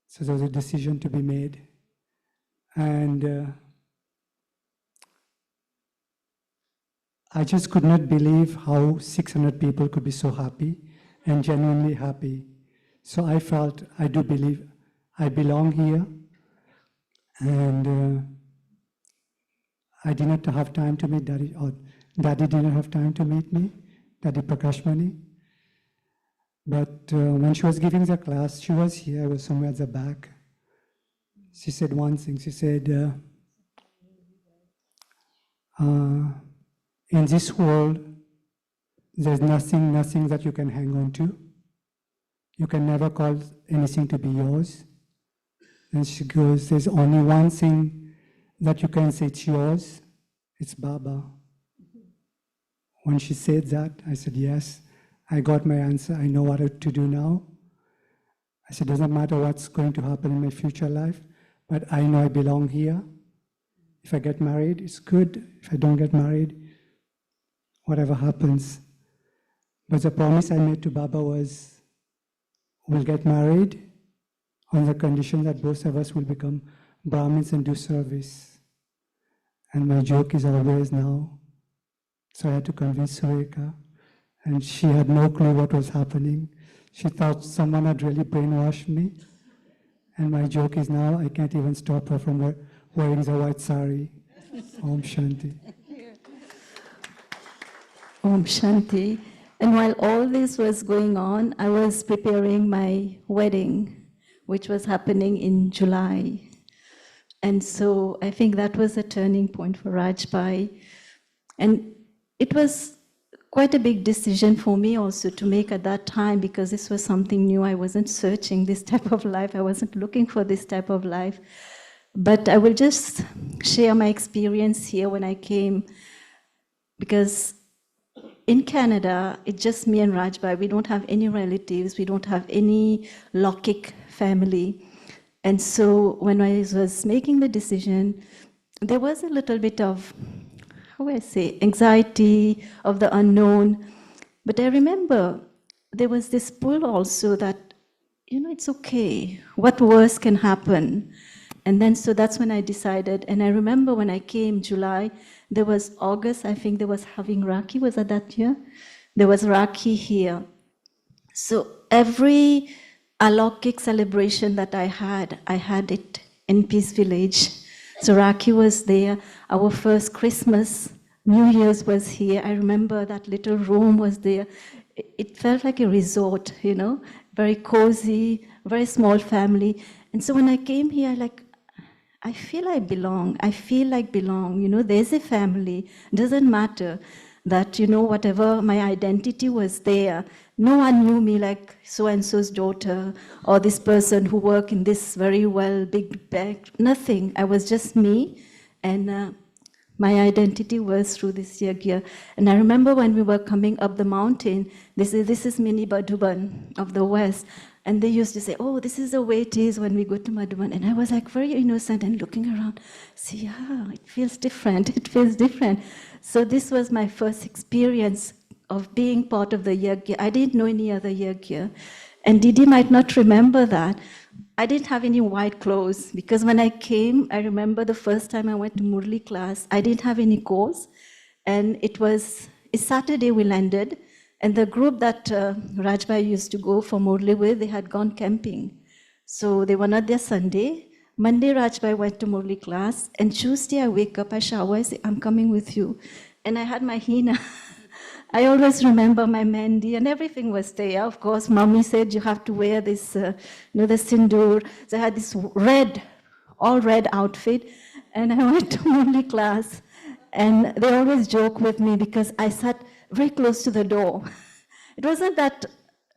So there was a decision to be made. And I just could not believe how 600 people could be so happy and genuinely happy. So I felt, I do believe I belong here. And I did not have time to meet Daddy, or Daddy didn't have time to meet me, Daddy Prakash Mani. But when she was giving the class, she was here, I was somewhere at the back. She said one thing, she said, in this world, there's nothing that you can hang on to. You can never call anything to be yours. And she goes, there's only one thing that you can say it's yours, it's Baba. When she said that, I said, yes, I got my answer, I know what to do now. I said, doesn't matter what's going to happen in my future life, but I know I belong here. If I get married, it's good. If I don't get married, whatever happens. But the promise I made to Baba was, we'll get married on the condition that both of us will become Brahmins and do service. And my joke is always now, so I had to convince Sureka, and she had no clue what was happening. She thought someone had really brainwashed me. And my joke is now I can't even stop her from wearing the white sari. Om Shanti. Om Shanti. And while all this was going on, I was preparing my wedding, which was happening in July. And so I think that was a turning point for Rajbai. And it was quite a big decision for me also to make at that time, because this was something new. I wasn't searching this type of life. I wasn't looking for this type of life. But I will just share my experience here when I came, because in Canada, it's just me and Rajbai. We don't have any relatives. We don't have any Lokik family. And so when I was making the decision, there was a little bit of, how do I say, anxiety of the unknown. But I remember there was this pull also that, it's okay. What worse can happen? And then so that's when I decided. And I remember when I came July, there was August, I think there was having Rakhi, was that year? There was Rakhi here. So every Alaukik celebration that I had it in Peace Village. So Rakhi was there, our first Christmas, New Year's was here. I remember that little room was there. It felt like a resort, very cozy, very small family. And so when I came here, I feel I belong. I feel like belong. There's a family. Doesn't matter that, whatever my identity was there. No one knew me like so-and-so's daughter or this person who worked in this very well big bank. Nothing. I was just me. And my identity was through this yagya. And I remember when we were coming up the mountain, they said, this is Mini Badhuban of the West. And they used to say, oh, this is the way it is when we go to Madhuban. And I was like very innocent and looking around. See, yeah, it feels different. It feels different. So this was my first experience of being part of the yagya. I didn't know any other yagya. And Didi might not remember that. I didn't have any white clothes because when I came, I remember the first time I went to Murli class, I didn't have any coats. And it's Saturday we landed. And the group that Rajbai used to go for Murli with, they had gone camping. So they were not there Sunday. Monday, Rajbai went to Murli class. And Tuesday, I wake up, I shower, I say, I'm coming with you. And I had my henna. I always remember my mehndi and everything was there. Of course, mommy said you have to wear this, the sindoor. So I had this all red outfit. And I went to Murli class. And they always joke with me because I sat very close to the door. It wasn't that,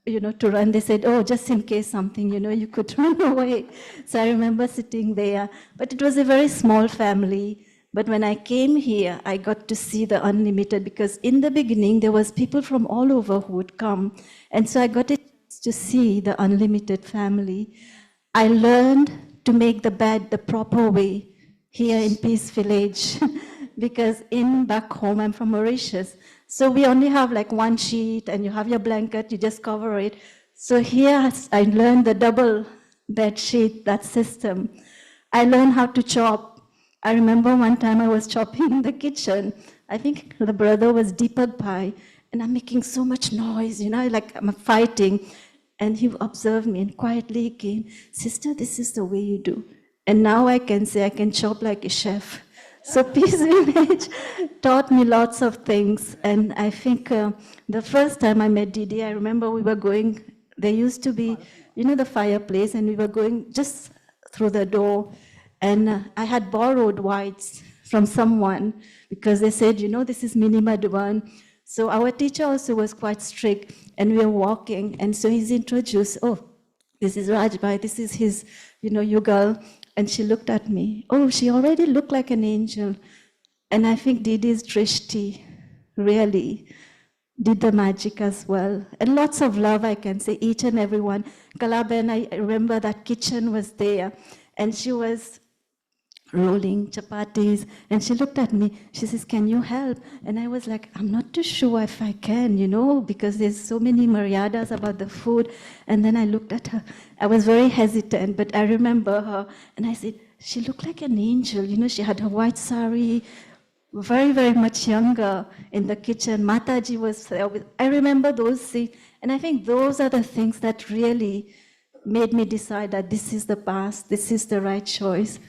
to run. They said, oh, just in case something, you could run away. So I remember sitting there. But it was a very small family. But when I came here, I got to see the unlimited because in the beginning, there was people from all over who would come. And so I got a chance to see the unlimited family. I learned to make the bed the proper way here in Peace Village. Because back home, I'm from Mauritius. So we only have like one sheet and you have your blanket, you just cover it. So here I learned the double bed sheet, that system. I learned how to chop. I remember one time I was chopping in the kitchen. I think the brother was Deepak Bhai and I'm making so much noise, like I'm fighting. And he observed me and quietly came, sister, this is the way you do. And now I can say I can chop like a chef. So Peace Village taught me lots of things. And I think the first time I met Didi, I remember we were going, there used to be, the fireplace, and we were going just through the door. And I had borrowed whites from someone because they said, this is Mini Madhuban. So our teacher also was quite strict, and we were walking. And so he's introduced, oh, this is Rajbai, this is his, Yugal. And she looked at me. Oh, she already looked like an angel. And I think Didi's Drishti really did the magic as well. And lots of love, I can say, each and every one. Kalaben, I remember that kitchen was there. And she was rolling chapatis. And she looked at me. She says, can you help? And I was like, I'm not too sure if I can, because there's so many maryadas about the food. And then I looked at her. I was very hesitant, but I remember her. And I said, she looked like an angel. She had her white sari, very, very much younger in the kitchen. Mataji was there. I remember those scenes. And I think those are the things that really made me decide that this is the path, this is the right choice.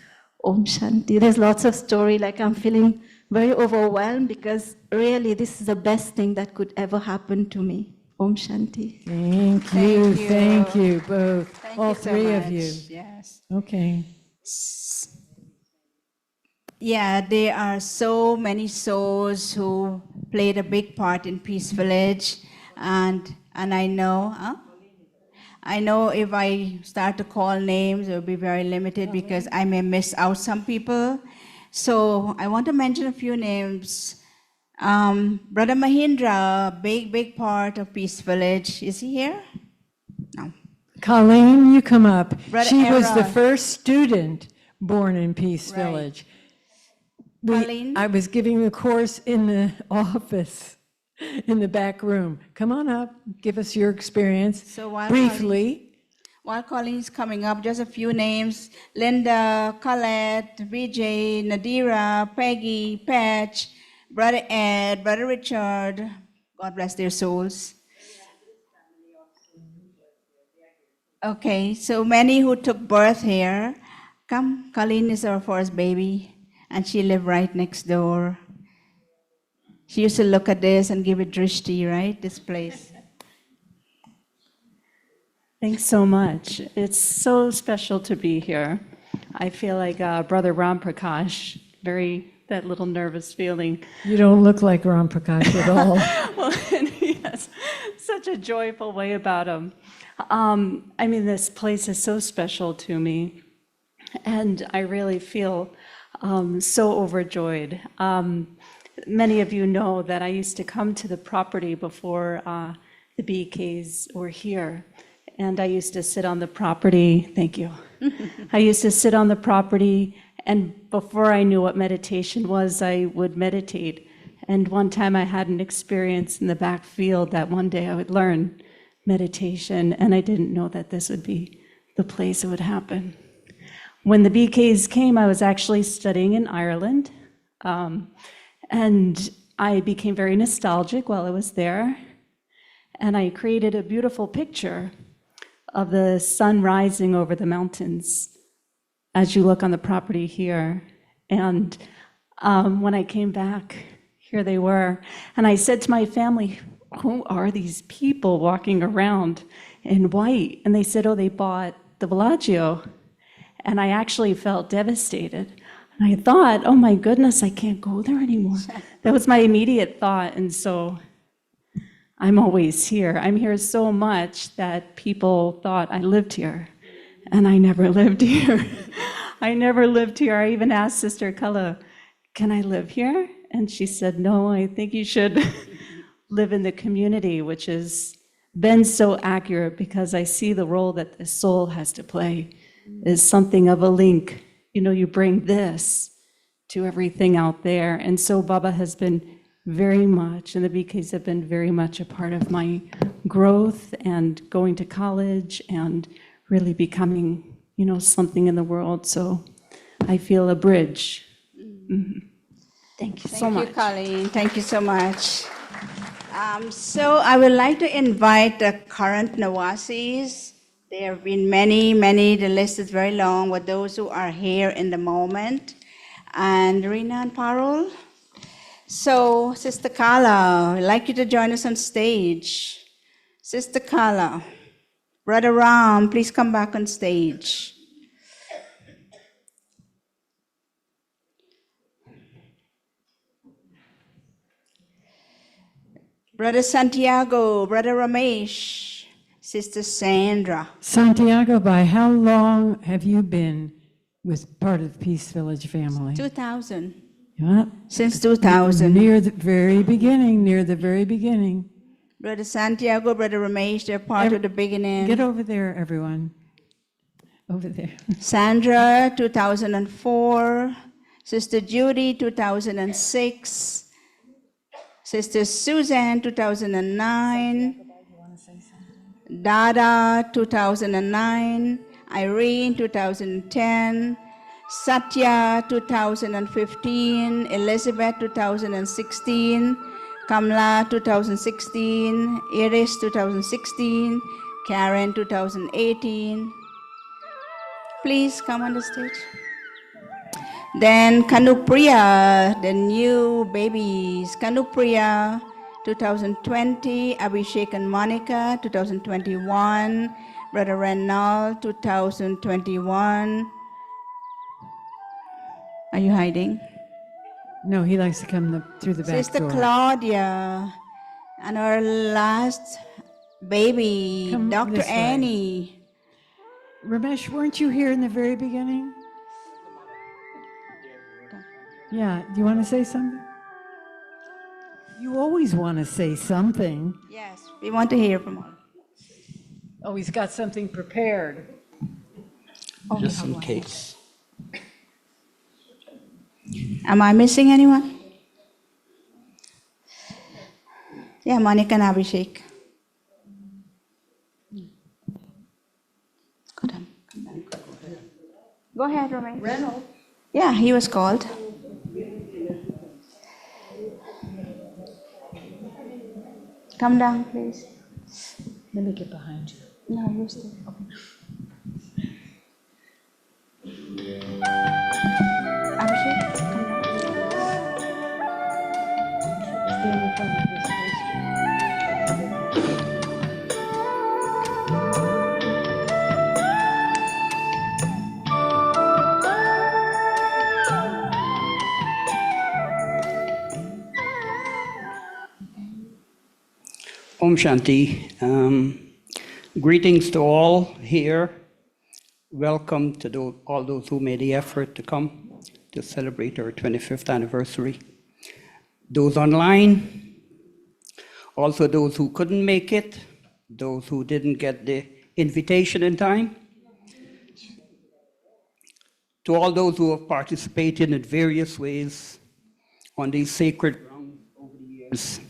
Om Shanti. There's lots of story, like I'm feeling very overwhelmed because really this is the best thing that could ever happen to me. Om Shanti. Thank you both, Thank all you so three of much. you. Yes. Okay. Yeah, there are so many souls who played a big part in Peace Village, and I know, if I start to call names, it will be very limited because I may miss out some people. So I want to mention a few names. Brother Mahindra, big part of Peace Village. Is he here? No. Colleen, you come up. Brother She was the Era. first student born in Peace Right. Village. Colleen? I was giving a course in the office, in the back room. Come on up, give us your experience So while briefly. While Colleen's coming up, just a few names: Linda, Colette, Vijay, Nadira, Peggy, Patch, Brother Ed, Brother Richard. God bless their souls. Okay, so many who took birth here. Come, Colleen is our first baby, and she lived right next door. She used to look at this and give it drishti, right? This place. Thanks so much. It's so special to be here. I feel like Brother Ram Prakash, that little nervous feeling. You don't look like Ram Prakash at all. Well, and he has such a joyful way about him. I mean, this place is so special to me, and I really feel so overjoyed. Many of you know that I used to come to the property before the BKs were here. And I used to sit on the property, thank you. I used to sit on the property, and before I knew what meditation was, I would meditate. And one time I had an experience in the back field that one day I would learn meditation, and I didn't know that this would be the place it would happen. When the BKs came, I was actually studying in Ireland, and I became very nostalgic while I was there, and I created a beautiful picture of the sun rising over the mountains as you look on the property here. And when I came back, here they were. And I said to my family, who are these people walking around in white? And they said, oh, they bought the Bellagio. And I actually felt devastated. And I thought, oh my goodness, I can't go there anymore. That was my immediate thought. And so I'm always here. I'm here so much that people thought I lived here, and I never lived here. I never lived here. I even asked Sister Kala, can I live here? And she said, no, I think you should live in the community, which has been so accurate because I see the role that the soul has to play is something of a link. You know, you bring this to everything out there. And so Baba has been very much, and the BKs have been very much a part of my growth and going to college and really becoming, you know, something in the world. So I feel a bridge. Mm-hmm. Thank you so much. Thank you, Colleen. Thank you so much. So I would like to invite the current Nawasis. There have been many, the list is very long, with those who are here in the moment. And Rina and Parul. So, Sister Kala, I'd like you to join us on stage. Sister Kala, Brother Ram, please come back on stage. Brother Santiago, Brother Ramesh, Sister Sandra. Santiago, by how long have you been with part of the Peace Village family? 2000. Yeah. Since 2000. Near the very beginning. Brother Santiago, Brother Ramesh, they're part of the beginning. Get over there, everyone. Over there. Sandra, 2004. Sister Judy, 2006. Sister Susan, 2009. Dada, 2009. Irene, 2010. Satya 2015, Elizabeth 2016, Kamla 2016, Iris 2016, Karen 2018. Please come on the stage. Then Kanupriya, the new babies. Kanupriya 2020, Abhishek and Monica 2021, Brother Renal 2021. Are you hiding? No, he likes to come through the back Sister door. Claudia, and our last baby, Come Dr. this way. Annie. Ramesh, weren't you here in the very beginning? Yeah, do you want to say something? You always want to say something. Yes, we want to hear from all. Oh, he's got something prepared. Just in case. Am I missing anyone? Yeah, Monica and Abhishek. Go ahead, Ramesh. Reynolds. Yeah, he was called. Come down, please. Let me get behind you. No, you're still. Abhishek, come down. Stand in front of this poster. Om Shanti. Greetings to all here. Welcome to all those who made the effort to come to celebrate our 25th anniversary. Those online, also those who couldn't make it, those who didn't get the invitation in time, to all those who have participated in various ways on these sacred grounds over the years.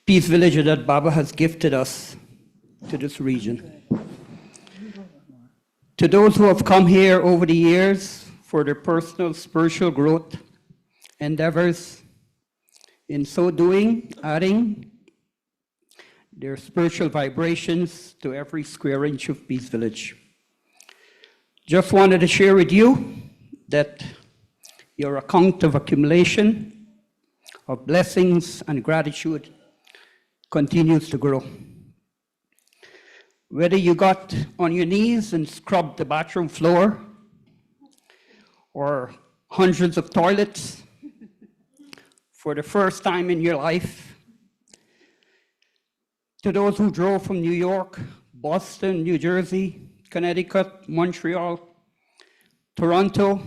Peace Village that Baba has gifted us to this region. To those who have come here over the years for their personal spiritual growth endeavors, in so doing, adding their spiritual vibrations to every square inch of Peace Village. Just wanted to share with you that your account of accumulation of blessings and gratitude continues to grow. Whether you got on your knees and scrubbed the bathroom floor, or hundreds of toilets for the first time in your life, to those who drove from New York, Boston, New Jersey, Connecticut, Montreal, Toronto,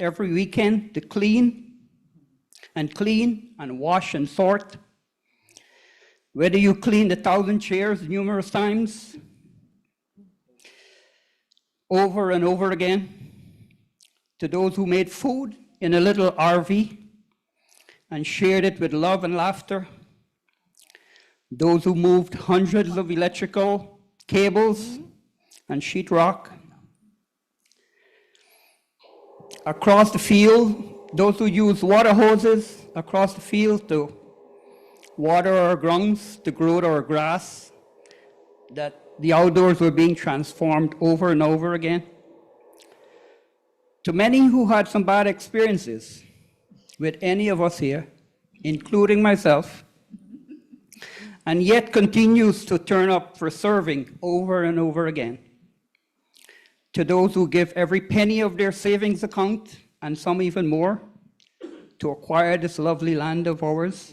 every weekend to clean and wash and sort. Whether you cleaned 1,000 chairs numerous times, over and over again, to those who made food in a little RV and shared it with love and laughter, those who moved hundreds of electrical cables and sheetrock across the field, those who used water hoses across the field to water our grounds, to grow our grass, that the outdoors were being transformed over and over again. To many who had some bad experiences with any of us here, including myself, and yet continues to turn up for serving over and over again. To those who give every penny of their savings account, and some even more, to acquire this lovely land of ours.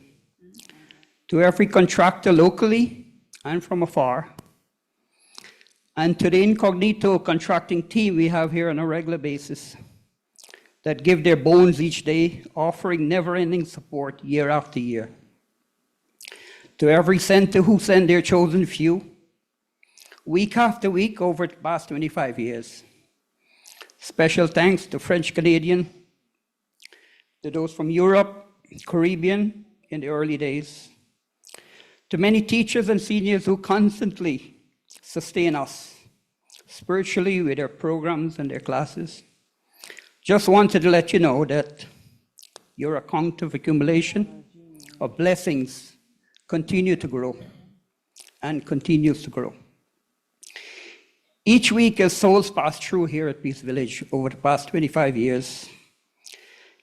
To every contractor locally and from afar. And to the incognito contracting team we have here on a regular basis that give their bones each day, offering never-ending support year after year. To every center who send their chosen few, week after week over the past 25 years. Special thanks to French Canadian, to those from Europe, Caribbean in the early days, to many teachers and seniors who constantly sustain us spiritually with their programs and their classes, Just wanted to let you know that your account of accumulation of blessings continue to grow and continues to grow. Each week as souls pass through here at Peace Village over the past 25 years,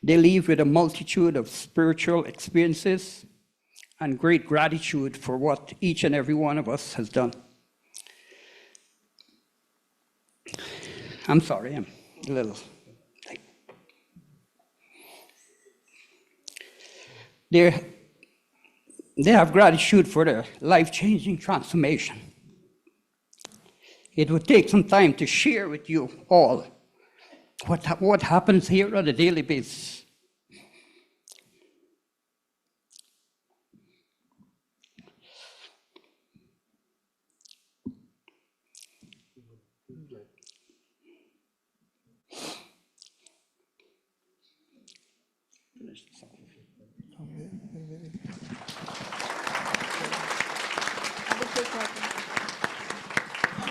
they leave with a multitude of spiritual experiences and great gratitude for what each and every one of us has done. I'm sorry, I'm a little... They have gratitude for their life-changing transformation. It would take some time to share with you all what happens here on a daily basis.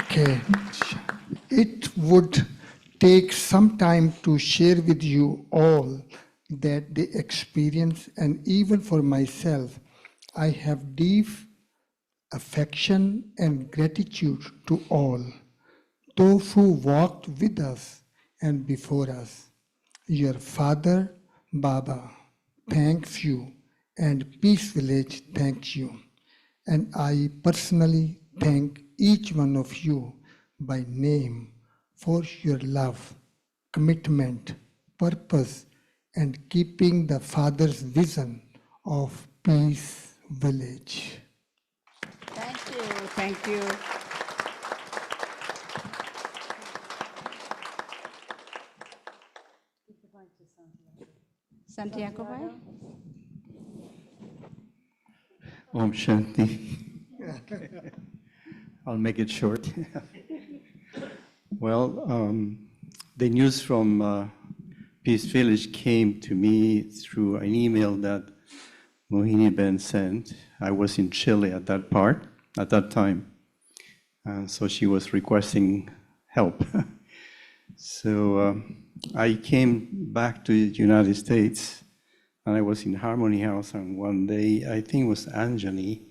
Okay. It would take some time to share with you all that the experience, and even for myself, I have deep affection and gratitude to all those who walked with us and before us. Your father, Baba, thanks you, and Peace Village thanks you. And I personally thank each one of you by name for your love, commitment, purpose, and keeping the Father's vision of Peace Village. Thank you. Thank you. Santiago, bhai? Om Shanti. I'll make it short. Well, the news from Peace Village came to me through an email that Mohini Ben sent. I was in Chile at that time. And so she was requesting help. So I came back to the United States, and I was in Harmony House, and one day, I think it was Anjali,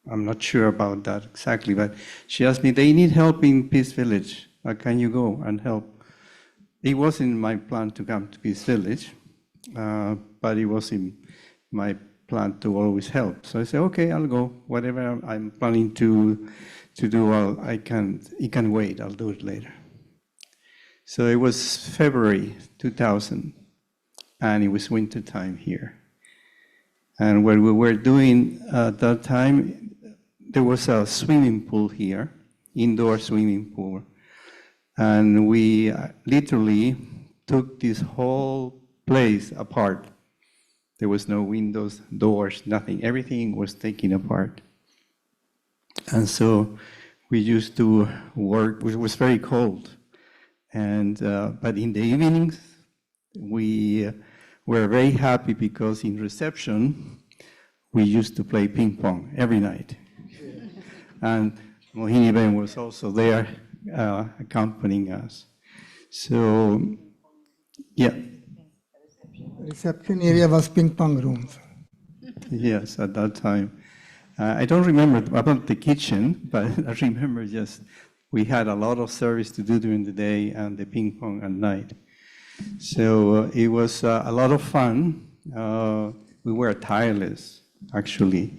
I'm not sure about that exactly, but she asked me, they need help in Peace Village. Can you go and help? It wasn't my plan to come to Peace Village, but it was in my plan to always help. So I said, okay, I'll go. Whatever I'm planning to do, it can wait. I'll do it later. So it was February 2000, and it was winter time here. And what we were doing at that time, there was a swimming pool here, indoor swimming pool. And we literally took this whole place apart. There was no windows, doors, nothing. Everything was taken apart. And so we used to work, it was very cold. And but in the evenings, we were very happy because in reception, we used to play ping pong every night. And Mohini Ben was also there accompanying us. So, yeah. Reception area was ping pong rooms. Yes, at that time. I don't remember about the kitchen, but I remember just we had a lot of service to do during the day and the ping pong at night. So it was a lot of fun. We were tireless, actually.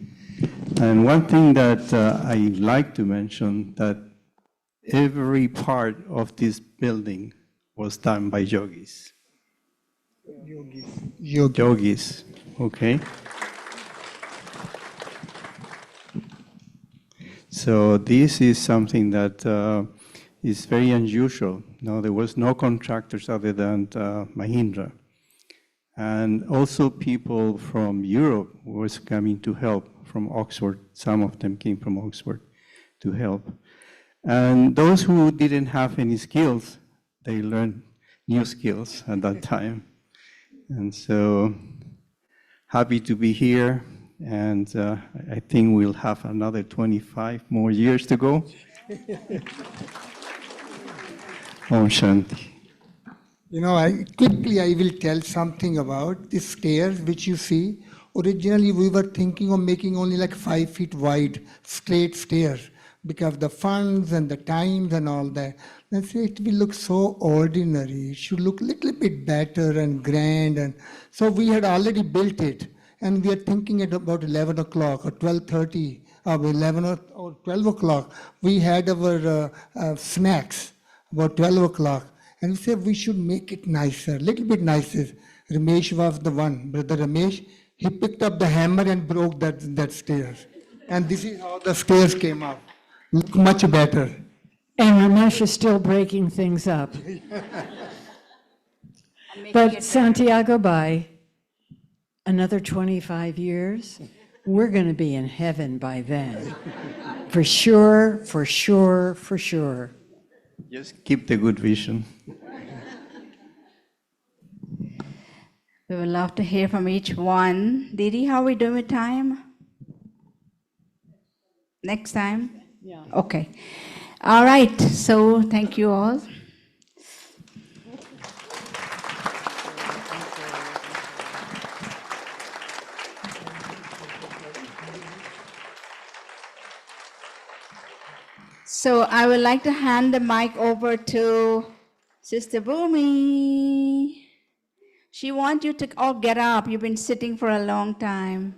And one thing that I like to mention, that every part of this building was done by yogis. Yogis, okay? So this is something that is very unusual. No, there was no contractors other than Mahindra. And also people from Europe was coming to help from Oxford. Some of them came from Oxford to help. And those who didn't have any skills, they learned new skills at that time. And so happy to be here. And I think we'll have another 25 more years to go. Om Shanti. Quickly I will tell something about the stairs which you see. Originally, we were thinking of making only like 5 feet wide, straight stairs, because the funds and the times and all that. Let's say it will look so ordinary. It should look a little bit better and grand. And so we had already built it, and we are thinking at about 11 o'clock or 12:30, or 11 or 12 o'clock. We had our snacks about 12 o'clock. And we said we should make it nicer, a little bit nicer. Ramesh was the one, Brother Ramesh. He picked up the hammer and broke that stairs. And this is how the stairs came out. Look much better. And Ramesh is still breaking things up. But Santiago, by another 25 years, we're going to be in heaven by then. For sure, for sure, for sure. Just keep the good vision. We would love to hear from each one. Didi, how are we doing with time? Next time? Yeah. Okay. All right. So thank you all. So I would like to hand the mic over to Sister Bhumi. She wants you to all get up. You've been sitting for a long time.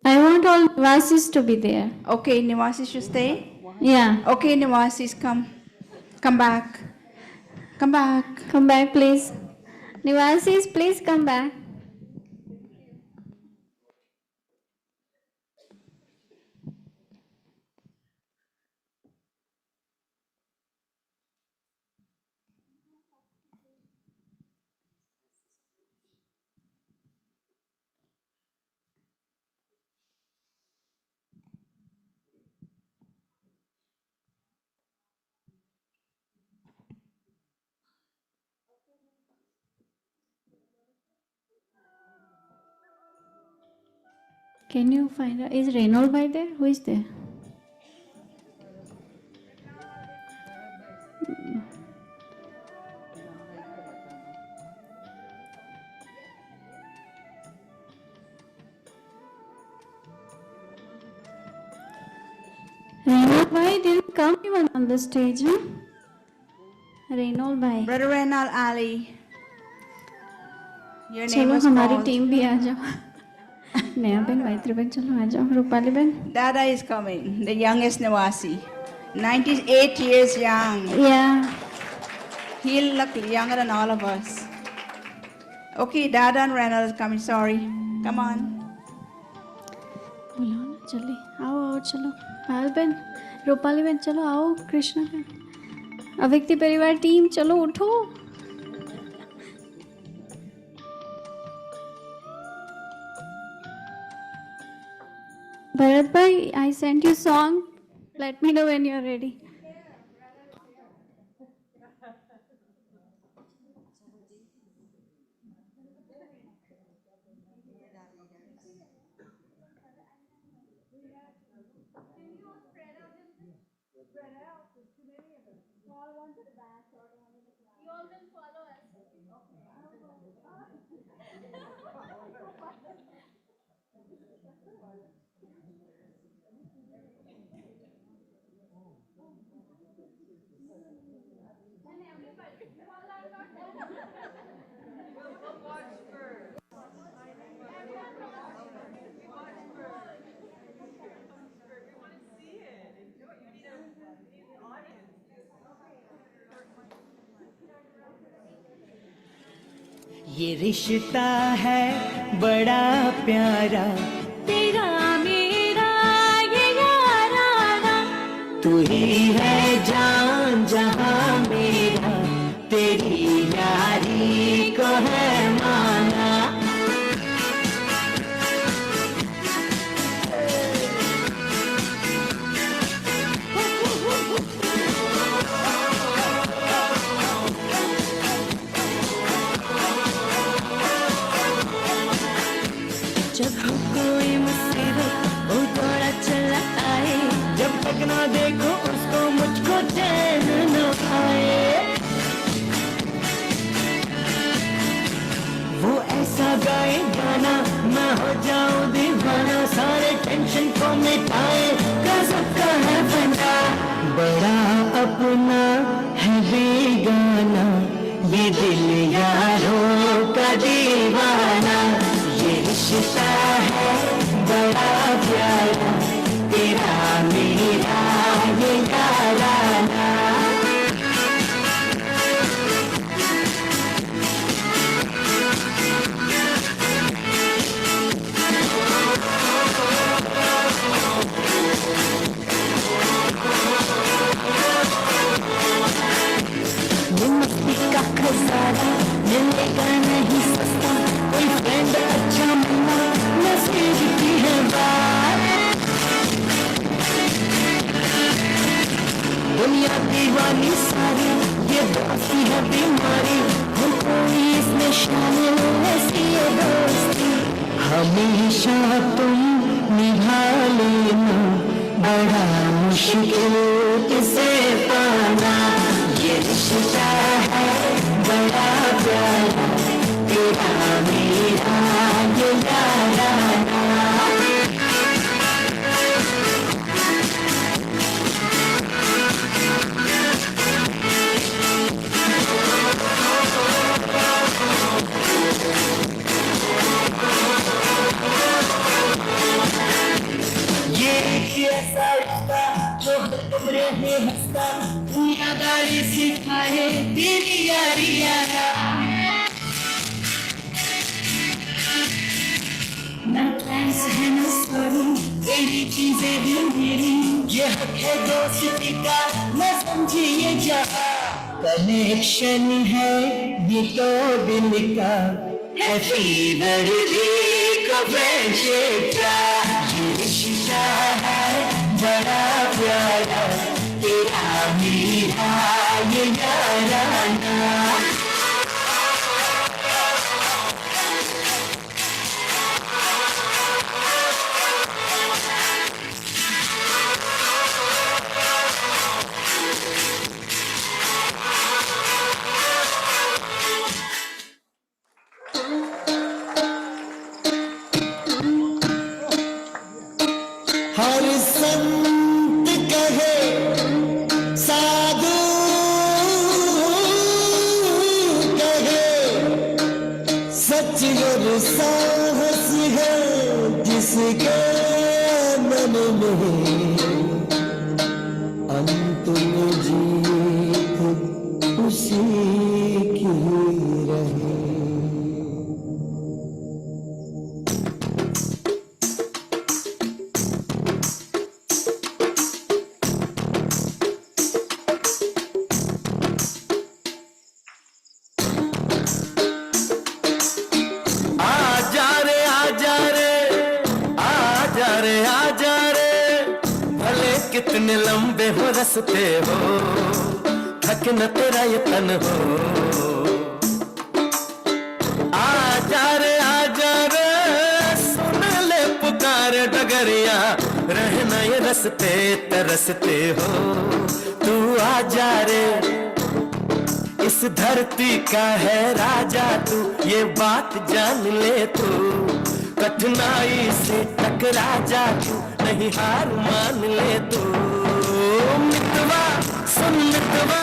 I want all Nivasis to be there. Okay, Nivasis should stay? Yeah. Okay, Nivasis, come. Come back. Come back. Come back, please. Nivasis, please come back. Can you find out? Is Reynold by there? Who is there? Reynold bhai didn't come even on the stage, huh? Reynold bhai. Brother Reynald Ali. Your name चलो was हमारी called. Team भी आ जाओ नया बहन मैत्री बहन चलो आ जाओ रूपाली बहन Dada is coming, the youngest Nivasi. 98 years young. Yeah. He'll look younger than all of us. Okay, Dada and Reynald is coming, sorry. Come on. बुलाओ ना जल्दी आओ आओ चलो पायल बहन रूपाली बहन चलो आओ कृष्णा बहन अव्यक्ति परिवार टीम चलो उठो Bharat bhai, I sent you song. Let me know when you're ready. ये रिश्ता है बड़ा प्यारा तेरा मेरा ये याराना तू ही है जान जहां मेरा तेरी यारी को है माना जब कोई मुसीबत वो दौड़ा चला आए जब तक ना देखो उसको मुझको चैन न आए मैं हो जाऊं दीवाना, सारे टेंशन को मिटाए गजब का है फंडा। बड़ा अपना है बेगाना, ये दिल यारों का दीवाना। ये रिश्ता है बड़ा प्यारा, तेरा मेरा ये याराना। ये मस्ती का खजाना मिलेगा नहीं सस्ता, कोई फ्रेंड अच्छा मिला नसीब की है बात। दुनिया दीवानी सारी, ये दोस्ती है बीमारी, हर कोई इसमें शामिल ऐसी है दोस्ती। हमेशा तुम निभा लेना, बड़ा मुश्किल इसे पाना। ये रिश्ता है बड़ा प्यारा, तेरा मेरा ये याराना। ये ऐसा रिश्ता जो तुमरे है हंसता, दुनियादारी सिखाए तेरी यारी यारा। ना प्लान्स है ना स्टोरी, तेरी चीजें भी मेरी, ये हक है दोस्ती का न समझी ये जहां। कनेक्शन है ये तो दिल का, है फीवर एक फ्रेंडशिप का। ये रिश्ता है बड़ा प्यारा, तेरा मेरा ये याराना। हर संत कहे साधु कहे, सच और साहस है जिसके मन में, अंतिम जीत उसी की रहे। आजा रे आजा रे आजा रे आजा रे, भले कितने लंबे हो रस्ते हो, थक न तेरा ये तन हो। आजा रे सुन ले पुकार डगरिया, रहना ये रस्ते तरसते हो। तू आजा रे, इस धरती का है राजा तू, ये बात जान ले तू। कठिनाई से टकरा जा तू, नहीं हार मान ले तू। मितवा सुन मितवा,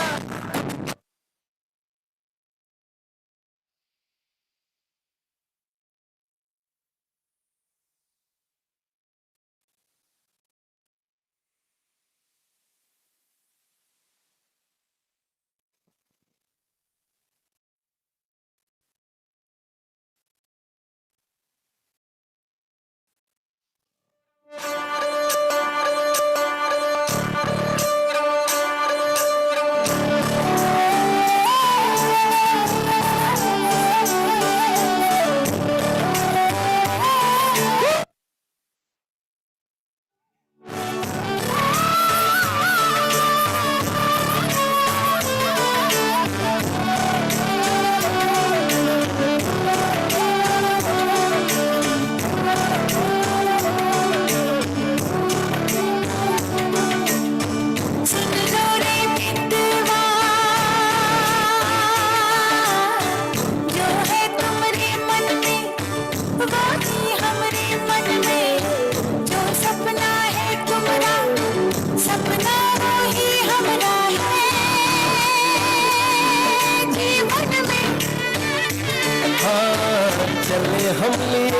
चले हम लिए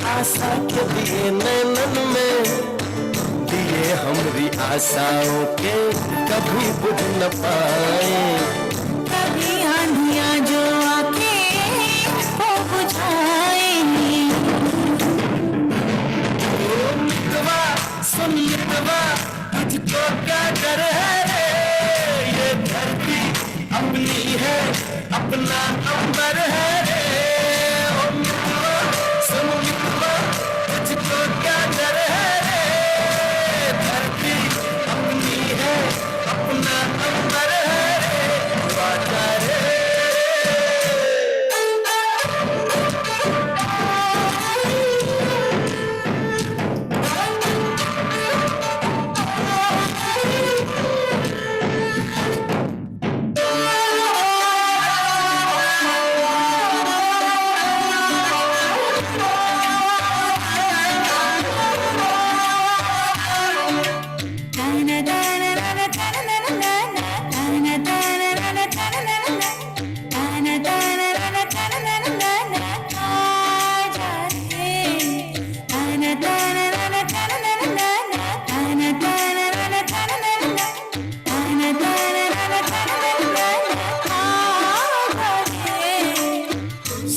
आशा के दिए नैनन में, दिए हमरी आशाओं के कभी बुझ न पाए। कभी आंधियां जो आके वो बुझाएंगी। ओ मितवा सुन मितवा, तुझको क्या डर है रे, ये धरती अपनी है, अपना अंबर है रे। ओ मितवा सुन मितवा, तुझको क्या डर है रे, धरती अपनी है, अपना अंबर है रे। वादा रे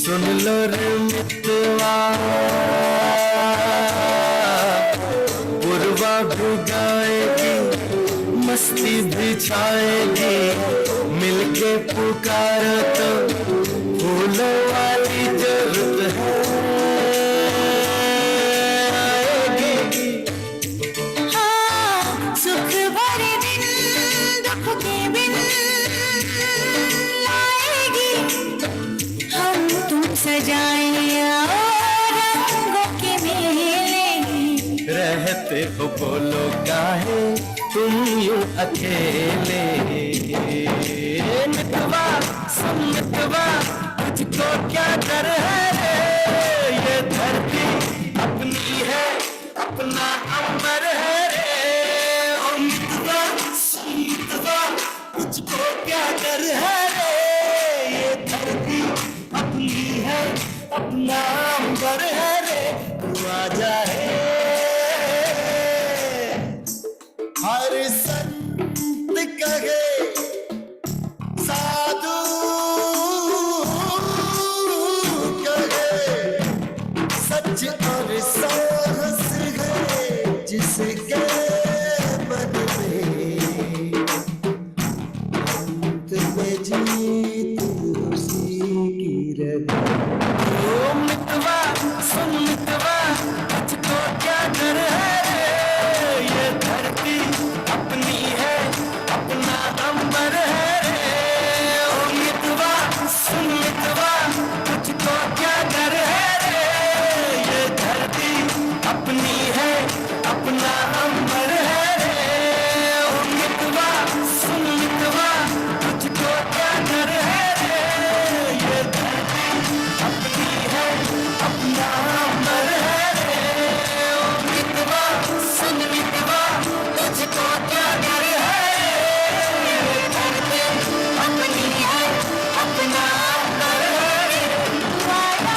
सुन लो रे मितवा, पुरवा भी गाएगी, मस्ती भी छाएगी, मिलके पुकारो तो फूलों वाली जरूरत है आएगी। हाँ, सुख भरे दिन दुख के बिन लाएगी, हम तुम सजाए और रंगों के मेले। रहते हो बोलो काहे तुम यूं अकेले। मितवा सुन मितवा, तुझको क्या डर है रे, ये धरती अपनी है, अपना अंबर है रे। ओ मितवा सुन मितवा, तुझको क्या डर है रे, ये धरती अपनी है, अपना अंबर है रे। तू आजा रे हर संत कहे साधु कहे, सच और साहस है जिसके मन में, अंत में जीत उसी की रहे। ओ मितवा सुन मितवा, तुझको क्या डर है रे, ये धरती अपनी है, अपना अंबर है रे। ओ मितवा सुन मितवा, तुझको क्या डर है रे, ये धरती अपनी है, अपना अंबर है रे। ओ मितवा सुन मितवा, तुझको क्या डर है रे, ये धरती अपनी है, अपना अंबर है रे। ओ मितवा सुन मितवा, तुझको क्या डर है रे, ये धरती अपनी है, अपना अंबर है रे। वादा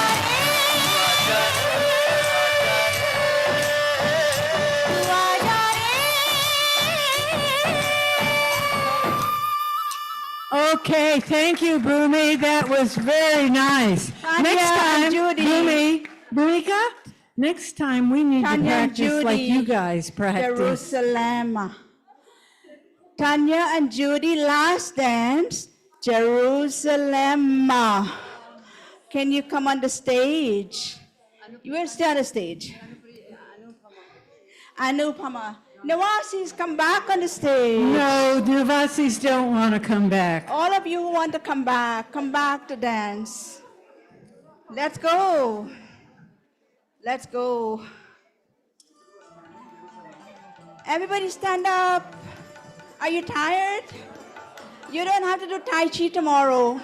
Okay, thank you, Bhumi. That was very nice. Next time, Bhumi, Bhumika, next time we need to Tanya and practice like Judy, you guys practice. Jerusalem. Tanya and Judy, last dance, Jerusalem. Can you come on the stage? You will stay on the stage. Anupama. Nawasi's come back on the stage. No, Navasis don't want to come back. All of you who want to come back to dance. Let's go. Let's go. Everybody stand up. Are you tired? You don't have to do Tai Chi tomorrow.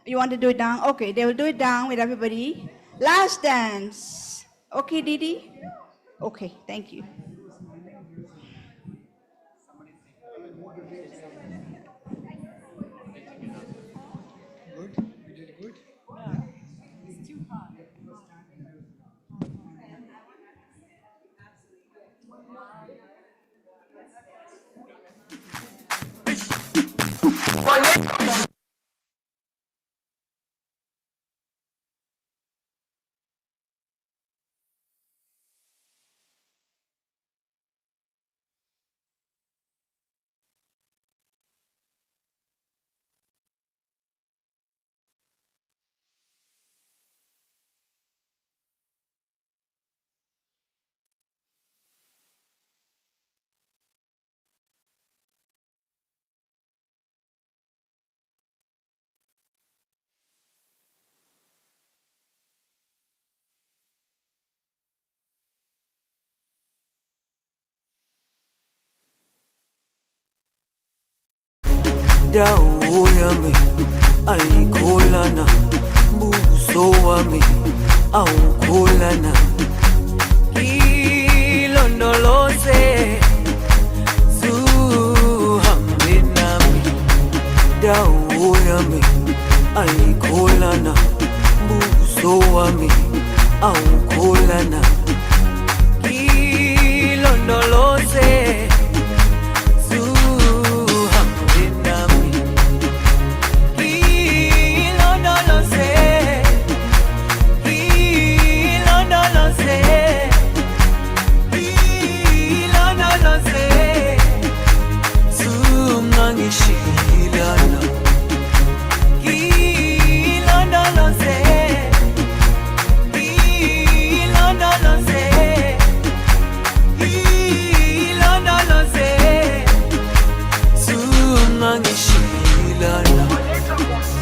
You want to do it down? Okay, they will do it down with everybody. Last dance. Okay, Didi? Okay, thank you. Good. dawo yami ayikholana, buso wami awukholana, ilondoloze zuhambe nami, dawo yami ayikholana, buso wami awukholana, ilondoloze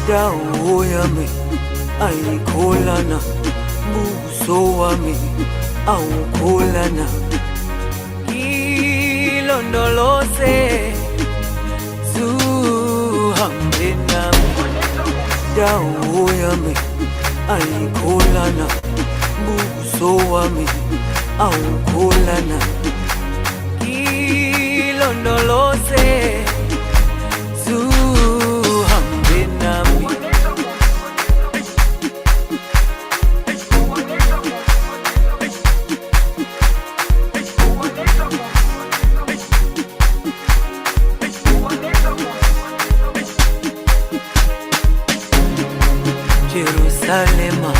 dawo yami ayikholana, buso wami awukholana, ilondoloze zuhambe nami, dawo yami ayikholana, buso wami awukholana, ilondoloze zuhambe nami. Jerusalema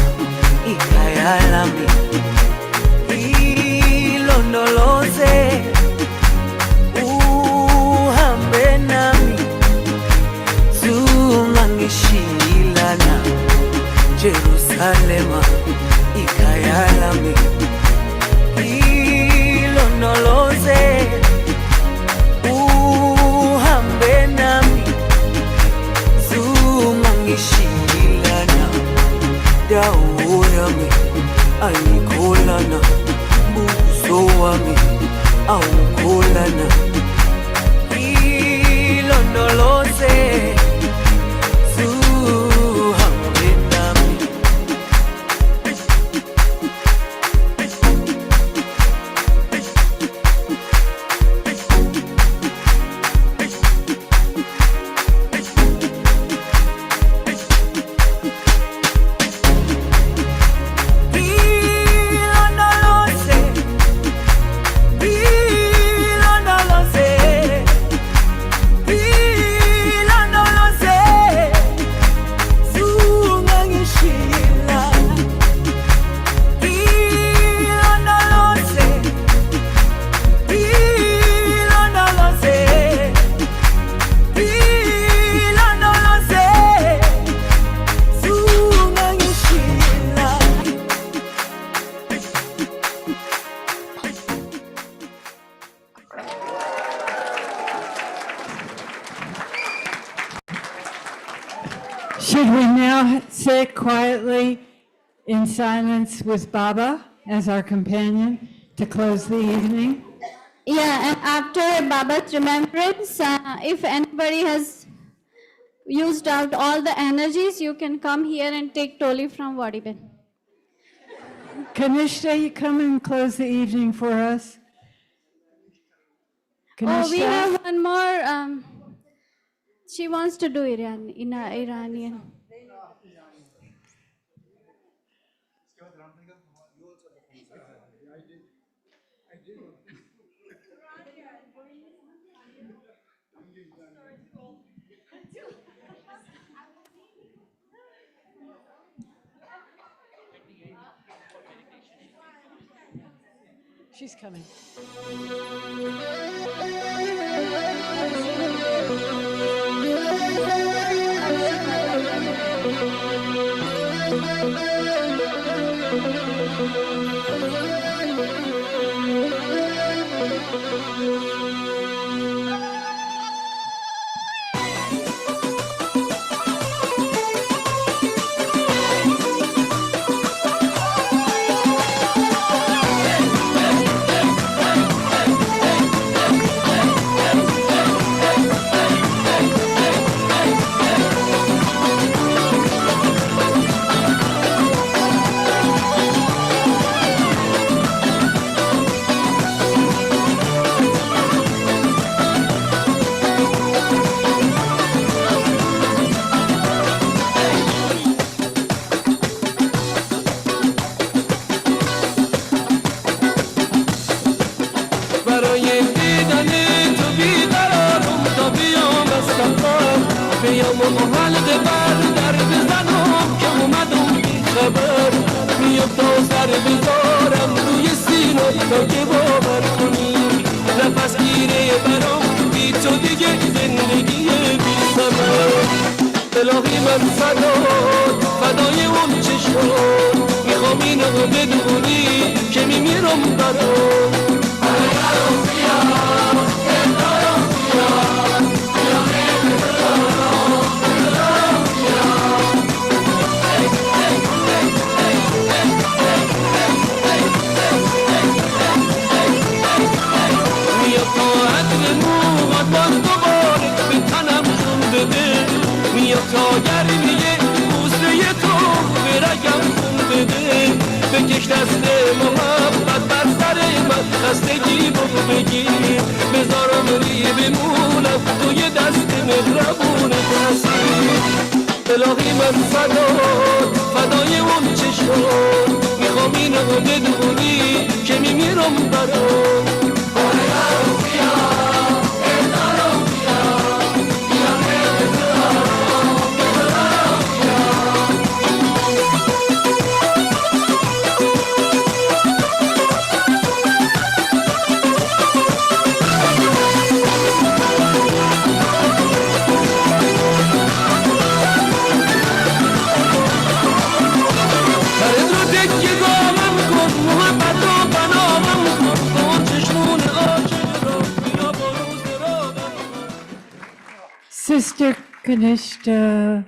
ikhaya lami, ilondoloze uhambe nami, zungangishilana. Jerusalema ikhaya lami, ilondoloze uhambe nami, zungangishilana. Dawo yami ayikholana, buso wami awukholana, ilondoloze zuhambe nami. Should we now sit quietly in silence with Baba as our companion to close the evening? Yeah, and after Baba's remembrance, if anybody has used out all the energies, you can come here and take Toli from Wadiben. Kanishta, you come and close the evening for us? Oh, we Kanishta? have one more. She wants to do Iranian. She's coming. برای دیدن تو بیقرارم تا بیام از سفر بیام و حلقه بر در بزنم که اومدم بی خبر میام تا سر بذارم روی سینه تا که باور کنی نفس گیره برام بی تو دیگه زندگی بی ثمر الهی من فدای اون چشمات میخوام اینو بدونی که میمیرم برات میاد تا گرمیه بوسه تو به رگم خون بده بکش دست محبت بر سر من خستگی رو بگیر بذارم ری بمونم توی دست مهربونت هستی الهی من فدای اون چشمات میخوام اینو بدونی که میمیرم برات Sister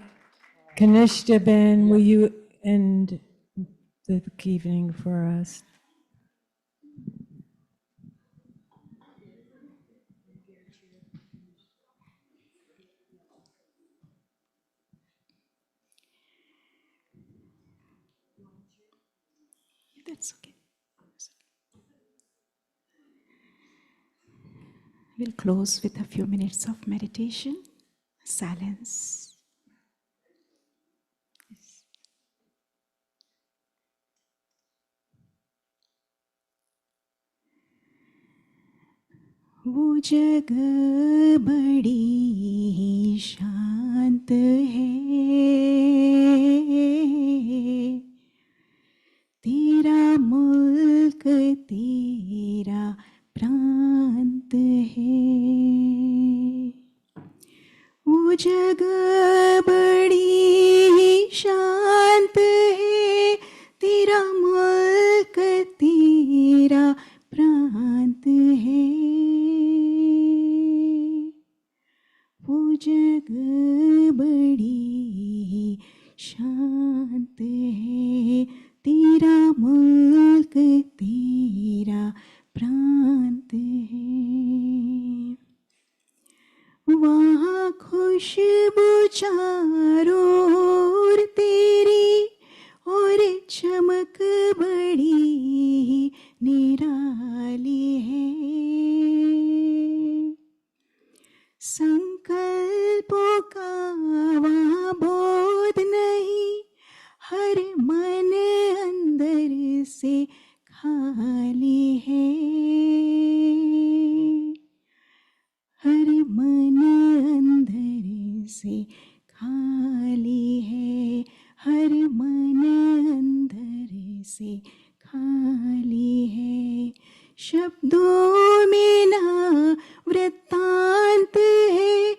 Kanishta Ben, will you end the evening for us? That's okay. We'll close with a few minutes of meditation, silence. वो जग बड़ी शांत है तेरा मुल्क तेरा प्रांत है वो जग बड़ी शांत है तेरा मुल्क तेरा प्रांत है वो जग बड़ी शांत है तेरा मुल्क तेरा प्रांत है वहाँ खुशबू चारों ओर तेरी और चमक बड़ी निराली है संकल्पों का वहाँ बोध नहीं हर मन अंदर से खाली है हर मन अंदर से खाली है हर मन अंदर से खाली है शब्दों में ना वृत्तांत है,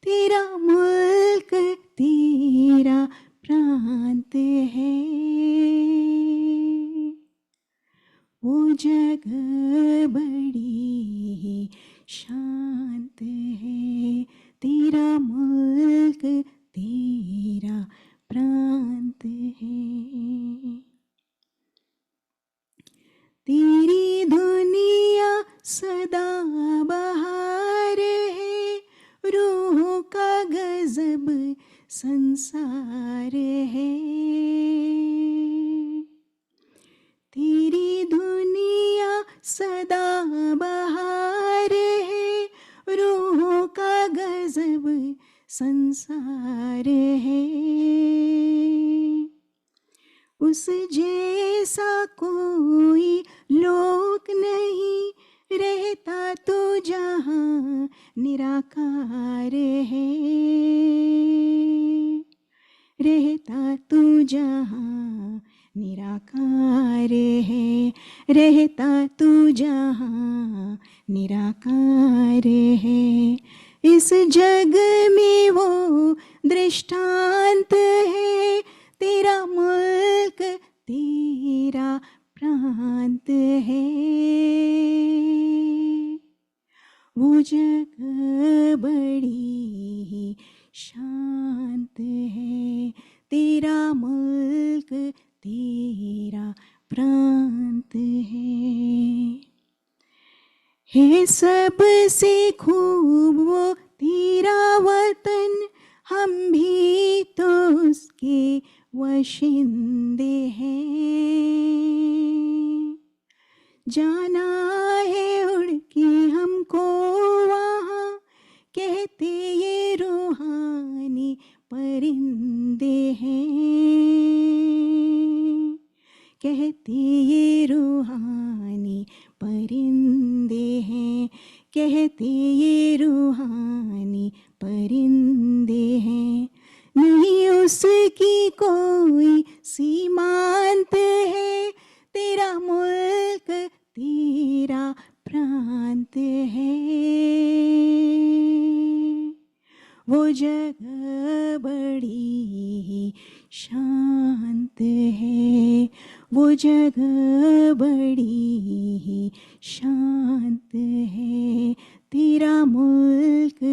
तेरा मुल्क तेरा प्रांत है। वो जगह बड़ी शांत है, तेरा मुल्क तेरा प्रांत है। तेरी दुनिया सदा बहार है, रूह का गजब संसार है। तेरी दुनिया सदा बहार है, रूह का गजब संसार है। उस जैसा कोई लोक नहीं, रहता तो जहाँ निराकार है, रहता तो जहाँ निराकार है, रहता तू जहाँ निराकार है। इस जग में वो दृष्टांत है, तेरा मुल्क तेरा प्रांत है। वो जगह बड़ी शांत है, तेरा मुल्क तेरा प्रांत है सबसे खूब वो तेरा वतन, हम भी तो उसके वशिंदे हैं। जाना है उड़ के हमको वहाँ, कहते ये रूहानी परिंदे हैं, कहते ये रूहानी परिंदे हैं, कहते ये रूहानी परिंदे हैं। नहीं उसकी कोई सीमांत है, तेरा मुल्क तेरा प्रांत है। वो जगह बड़ी शांत है, वो जगह बड़ी शांत है, तेरा मुल्क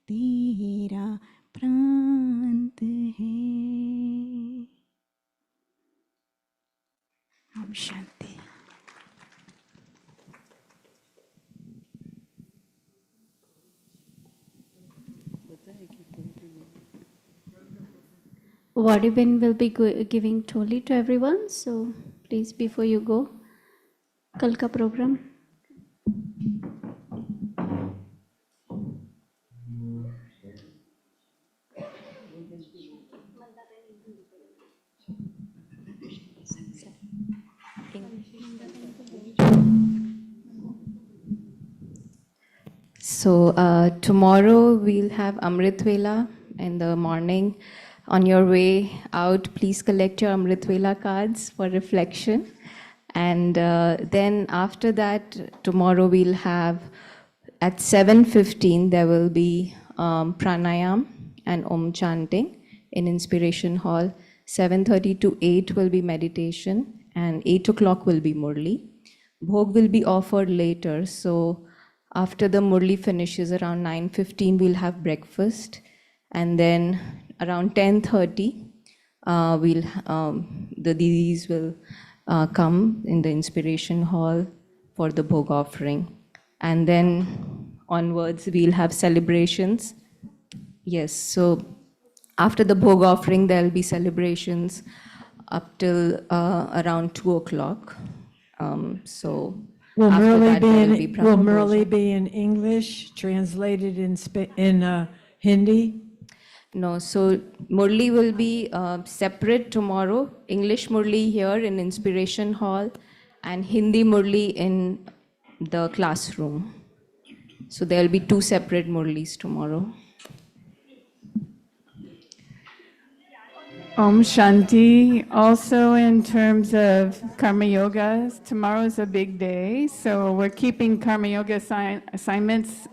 तेरा प्रांत है। Om Shanti. Wadibin will be giving Toli to everyone, so please, before you go, kal ka program. So tomorrow we'll have Amrit Vela in the morning. On your way out, please collect your Amrit Vela cards for reflection. And then after that, tomorrow we'll have at 7:15 there will be pranayam and Om chanting in Inspiration Hall. 7:30 to 8 will be meditation, and 8 o'clock will be Murli. Bhog will be offered later, so after the Murli finishes around 9:15, we'll have breakfast, and then around 10:30, the Didis will come in the Inspiration Hall for the Bhog offering, and then onwards we'll have celebrations. Yes, so after the Bhog offering, there'll be celebrations up till around 2 o'clock. So. Will After Murli that, there will be will Brahma Murli Bhojan. be in English, translated in Hindi? No, so Murli will be separate tomorrow. English Murli here in Inspiration Hall, and Hindi Murli in the classroom. So there will be 2 separate Murlis tomorrow. Om Shanti. Also, in terms of Karma Yoga, tomorrow's a big day, so we're keeping Karma Yoga assignments